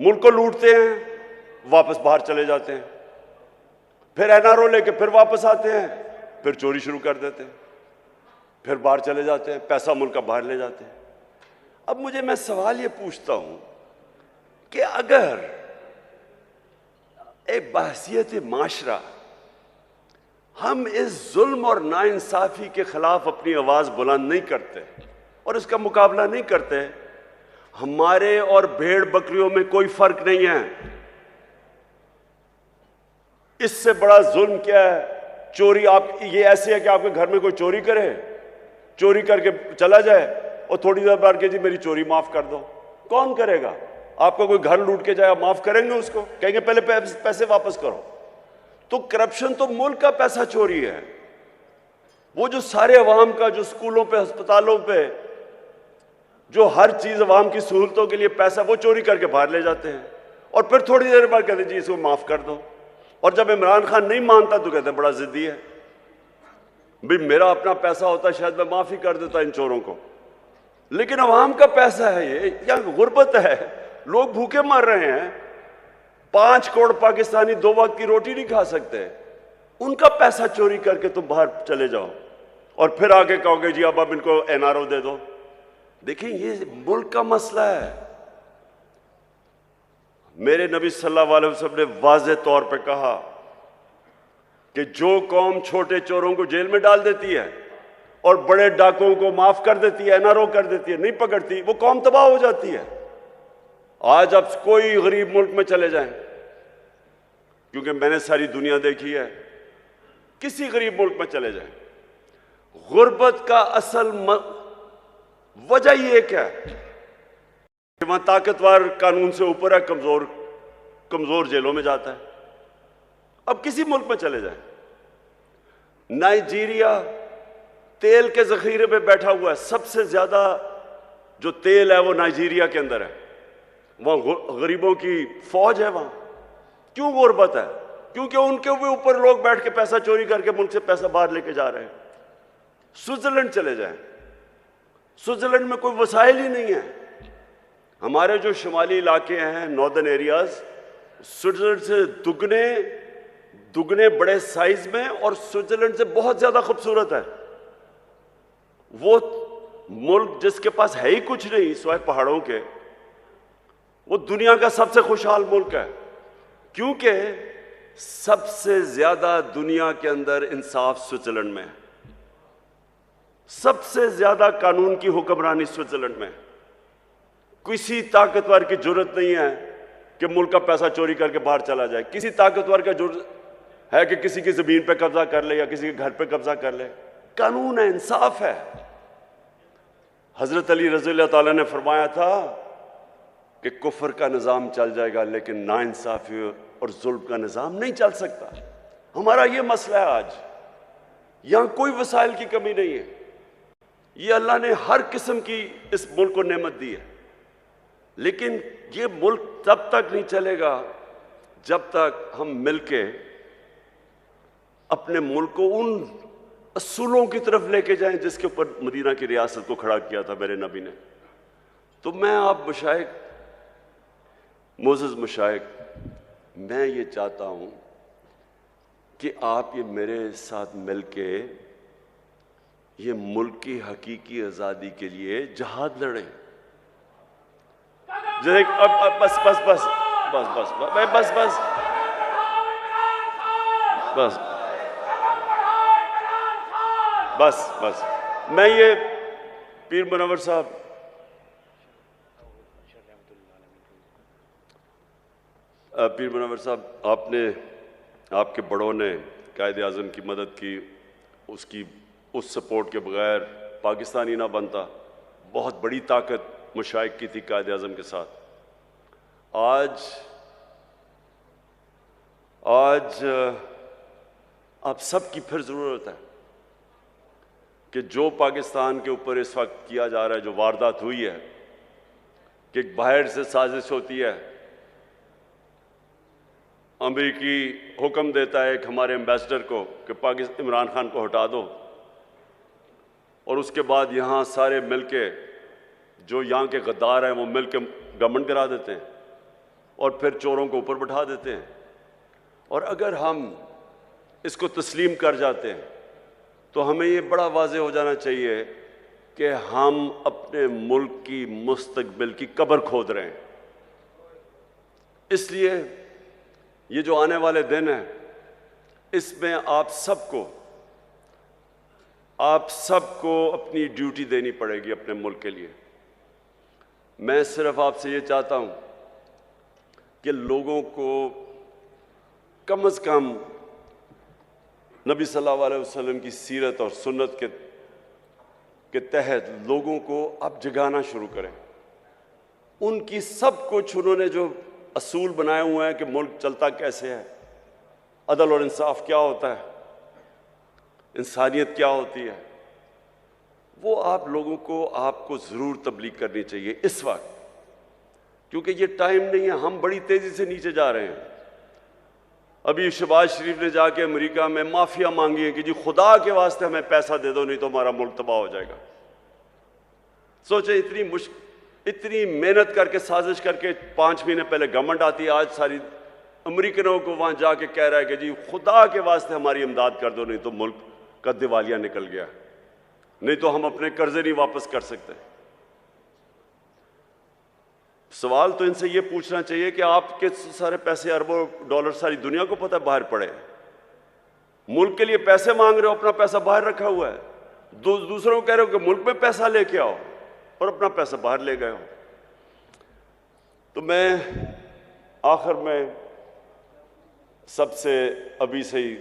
मुल्क को लूटते हैं, वापस बाहर चले जाते हैं, फिर एनआरओ लेके फिर वापस आते हैं, फिर चोरी शुरू कर देते हैं, फिर बाहर चले जाते हैं, पैसा मुल्क का बाहर ले जाते हैं। अब मैं सवाल ये पूछता हूं कि अगर एक बहसियत माशरा हम इस जुल्म और नाइंसाफी के खिलाफ अपनी आवाज बुलंद नहीं करते और इसका मुकाबला नहीं करते, हमारे और भेड़ बकरियों में कोई फर्क नहीं है। इससे बड़ा जुल्म क्या है? चोरी। आप ये ऐसे है कि आपके घर में कोई चोरी करे, चोरी करके चला जाए और थोड़ी देर बाद के जी मेरी चोरी माफ कर दो। कौन करेगा? आपका कोई घर लूट के जाए, आप माफ करेंगे उसको? कहेंगे पहले पैसे वापस करो। तो करप्शन तो मुल्क का पैसा चोरी है। वो जो सारे अवाम का, जो स्कूलों पे, अस्पतालों पे, जो हर चीज अवाम की सहूलतों के लिए पैसा, वो चोरी करके बाहर ले जाते हैं और फिर थोड़ी देर बाद कहते हैं जी इसको माफ कर दो। और जब इमरान खान नहीं मानता तो कहते हैं बड़ा जिद्दी है, भाई मेरा अपना पैसा होता शायद मैं माफी कर देता इन चोरों को, लेकिन अवाम का पैसा है ये, यहाँ गुर्बत है, लोग भूखे मर रहे हैं। 5 करोड़ पाकिस्तानी 2 वक्त की रोटी नहीं खा सकते, उनका पैसा चोरी करके तुम बाहर चले जाओ और फिर आगे कहोगे जी अब इनको एनआरओ दे दो। देखिए ये मुल्क का मसला है। मेरे नबी सल्लल्लाहु अलैहि वसल्लम ने वाज़ेह तौर पे कहा कि जो कौम छोटे चोरों को जेल में डाल देती है और बड़े डाकुओं को माफ कर देती है, एनआरओ कर देती है, नहीं पकड़ती, वो कौम तबाह हो जाती है। आज आप कोई गरीब मुल्क में चले जाएं, क्योंकि मैंने सारी दुनिया देखी है, किसी गरीब मुल्क में चले जाएं, गुर्बत का असल वजह ये क्या है? वहां ताकतवर कानून से ऊपर है, कमजोर जेलों में जाता है। अब किसी मुल्क में चले जाएं, नाइजीरिया तेल के जखीरे पे बैठा हुआ है, सबसे ज्यादा जो तेल है वो नाइजीरिया के अंदर है, वहां गरीबों की फौज है। वहां क्यों गुर्बत है? क्योंकि उनके भी ऊपर लोग बैठ के पैसा चोरी करके मुल्क से पैसा बाहर लेके जा रहे हैं। स्विट्जरलैंड चले जाएं, स्विट्जरलैंड में कोई वसाइल ही नहीं है। हमारे जो शुमाली इलाके हैं, नॉर्दर्न एरियाज, स्विट्जरलैंड से दुगने बड़े साइज में और स्विट्जरलैंड से बहुत ज्यादा खूबसूरत है। वो मुल्क जिसके पास है ही कुछ नहीं सिवाय पहाड़ों के, वो दुनिया का सबसे खुशहाल मुल्क है, क्योंकि सबसे ज्यादा दुनिया के अंदर इंसाफ स्विट्जरलैंड में है। सबसे ज्यादा कानून की हुक्मरानी स्विट्जरलैंड में। किसी ताकतवर की जरूरत नहीं है कि मुल्क का पैसा चोरी करके बाहर चला जाए। किसी ताकतवर का जरूरत है कि किसी की जमीन पे कब्जा कर ले या किसी के घर पे कब्जा कर ले। कानून है, इंसाफ है। हजरत अली रज़ी अल्लाह ताला ने फरमाया था कि कुफर का निज़ाम चल जाएगा लेकिन नाइंसाफी और जुल्म का निज़ाम नहीं चल सकता। हमारा ये मसला है आज। यहां कोई वसाइल की कमी नहीं है। ये अल्लाह ने हर किस्म की इस मुल्क को नेमत दी है, लेकिन ये मुल्क तब तक नहीं चलेगा जब तक हम मिलके अपने मुल्क को उन असूलों की तरफ लेके जाएं जिसके ऊपर मदीना की रियासत को खड़ा किया था मेरे नबी ने। तो मैं आप मशाइख, मोअज़्ज़ज़ मशाइख, मैं ये चाहता हूं कि आप ये मेरे साथ मिलके ये मुल्क की हकीकी आज़ादी के लिए जहाद लड़ें। जैसे अब बस बस बस बस बस बस बस बस बस बस बस मैं ये पीर मुनव्वर साहब, पीर मुनव्वर साहब, आपके बड़ों ने कायद आज़म की मदद की, उस सपोर्ट के बगैर पाकिस्तान ही ना बनता। बहुत बड़ी ताकत मुशाइख की थी कायद आज़म के साथ। आज आप सबकी फिर ज़रूरत है कि जो पाकिस्तान के ऊपर इस वक्त किया जा रहा है, जो वारदात हुई है कि बाहर से साजिश होती है, अमेरिकी हुक्म देता है एक हमारे एम्बेसडर को कि पाकिस्तान इमरान खान को हटा दो, और उसके बाद यहाँ सारे मिलके जो यहाँ के गद्दार हैं वो मिलके गवर्नमेंट गिरा देते हैं और फिर चोरों को ऊपर बैठा देते हैं। और अगर हम इसको तस्लीम कर जाते हैं तो हमें ये बड़ा वाज़ेह हो जाना चाहिए कि हम अपने मुल्क की मुस्तकबिल की कब्र खोद रहे हैं। इसलिए ये जो आने वाले दिन हैं, इसमें आप सबको अपनी ड्यूटी देनी पड़ेगी अपने मुल्क के लिए। मैं सिर्फ आपसे ये चाहता हूं कि लोगों को कम से कम नबी सल्लल्लाहु अलैहि वसल्लम की सीरत और सुन्नत के तहत लोगों को आप जगाना शुरू करें। उनकी सब कुछ उन्होंने जो असूल बनाए हुए हैं कि मुल्क चलता कैसे है, अदल और इंसाफ क्या होता है, इंसानियत क्या होती है, वो आप लोगों को आपको ज़रूर तबलीग करनी चाहिए इस वक्त, क्योंकि ये टाइम नहीं है। हम बड़ी तेज़ी से नीचे जा रहे हैं। अभी शहबाज शरीफ ने जाके अमेरिका में माफिया मांगी है कि जी खुदा के वास्ते हमें पैसा दे दो, नहीं तो हमारा मुल्क तबाह हो जाएगा। सोचे इतनी मेहनत करके साजिश करके 5 महीने पहले गवर्नमेंट आती है, आज सारी अमेरिकनों को वहां जाके कह रहा है कि जी खुदा के वास्ते हमारी इमदाद कर दो, नहीं तो मुल्क का दिवालिया निकल गया, नहीं तो हम अपने कर्जे नहीं वापस कर सकते। सवाल तो इनसे ये पूछना चाहिए कि आपके सारे पैसे अरबों डॉलर सारी दुनिया को पता बाहर पड़े, मुल्क के लिए पैसे मांग रहे हो, अपना पैसा बाहर रखा हुआ है, दूसरों को कह रहे हो कि मुल्क में पैसा लेके आओ और अपना पैसा बाहर ले गए हो। तो मैं आखिर में सबसे अभी से ही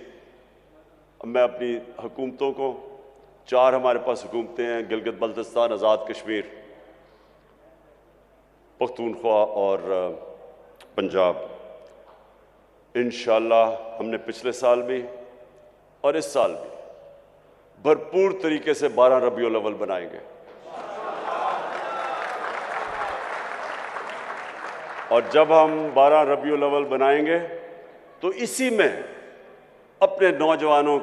मैं अपनी हुकूमतों को, 4 हमारे पास हुकूमतें हैं, गिलगित बल्तिस्तान, आज़ाद कश्मीर, पख्तूनख्वा और पंजाब। इंशाअल्लाह हमने पिछले साल भी और इस साल भी भरपूर तरीके से 12 रबीउल अव्वल बनाएंगे। और जब हम 12 रबीउल अव्वल बनाएंगे तो इसी में अपने नौजवानों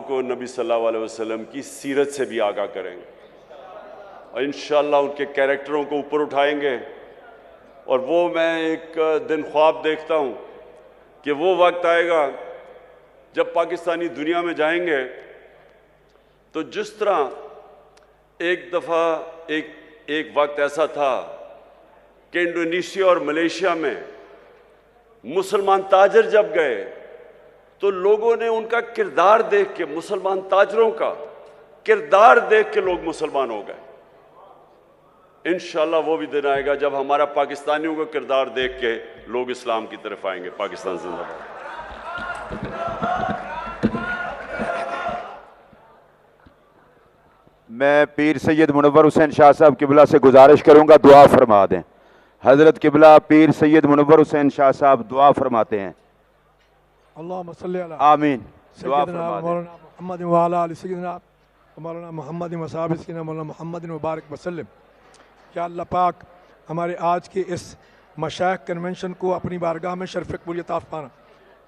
को नबी सल्लल्लाहु अलैहि वसल्लम की सीरत से भी आगाह करेंगे और इंशाअल्लाह उनके कैरेक्टरों को ऊपर उठाएंगे। और वो मैं एक दिन ख्वाब देखता हूँ कि वो वक्त आएगा जब पाकिस्तानी दुनिया में जाएंगे तो जिस तरह एक दफ़ा एक वक्त ऐसा था कि इंडोनेशिया और मलेशिया में मुसलमान ताजर जब गए तो लोगों ने उनका किरदार देख के, मुसलमान ताजरों का किरदार देख के लोग मुसलमान हो गए। इंशाअल्लाह वो भी दिन आएगा जब हमारा पाकिस्तानियों का किरदार देख के लोग इस्लाम की तरफ आएंगे। पाकिस्तान जिंदाबाद। मैं पीर सैयद मुनव्वर हुसैन शाह साहब किबला से गुजारिश करूंगा दुआ फरमा दें। हजरत किबला पीर सैयद मुनव्वर हुसैन शाह साहब दुआ फरमाते हैं। अल्लाहुम्मा सल्ली अला आमीन। दुआ फरमा दें। मौलाना मोहम्मद व अला आलि सय्यिदना मौलाना मोहम्मद व असहाबि सय्यिदना मौलाना मोहम्मद मुबारक वसल्लम। या अल्लाह पाक हमारे आज के इस मशाइख कन्वेंशन को अपनी बारगाह में शर्फ़ कबूलियत अता फरमा।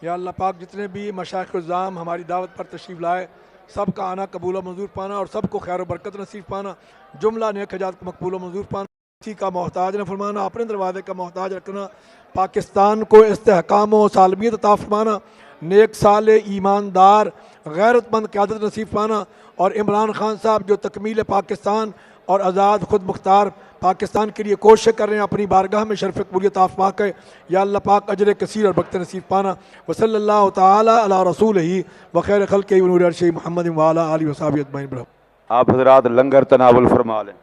या अल्लाह पाक जितने भी मशाइख उज़्ज़ाम हमारी दावत पर तशरीफ़ लाए सबका आना कबूल व मंजूर पाना और सबको खैर व बरकत नसीब पाना, जुमला नेक हजात को मकबूल व मंजूर पाना, किसी का मोहताज न फरमाना, अपने दरवाजे का मोहताज रखना, पाकिस्तान को इस्तेहकाम व सालमियत अता फरमाना, नेक साले ईमानदार गैरतमंद क़यादत नसीब पाना और इमरान खान साहब जो तकमील पाकिस्तान और आज़ाद खुद मुख्तार पाकिस्तान के लिए कोशिश कर रहे हैं अपनी बारगाह में शर्फ़ कबूलियत आफ़मा के। या अल्लाह पाक अजर कसीर और बरकत नसीब पाना। वसल्लल्लाहु तआला अला रसूलिही व खैर खल्क़िही व नूरि अर्शिही मुहम्मद व अला आलिहि व सहाबिही अजमईन। आप हज़रात लंगर तनावुल फरमा लें।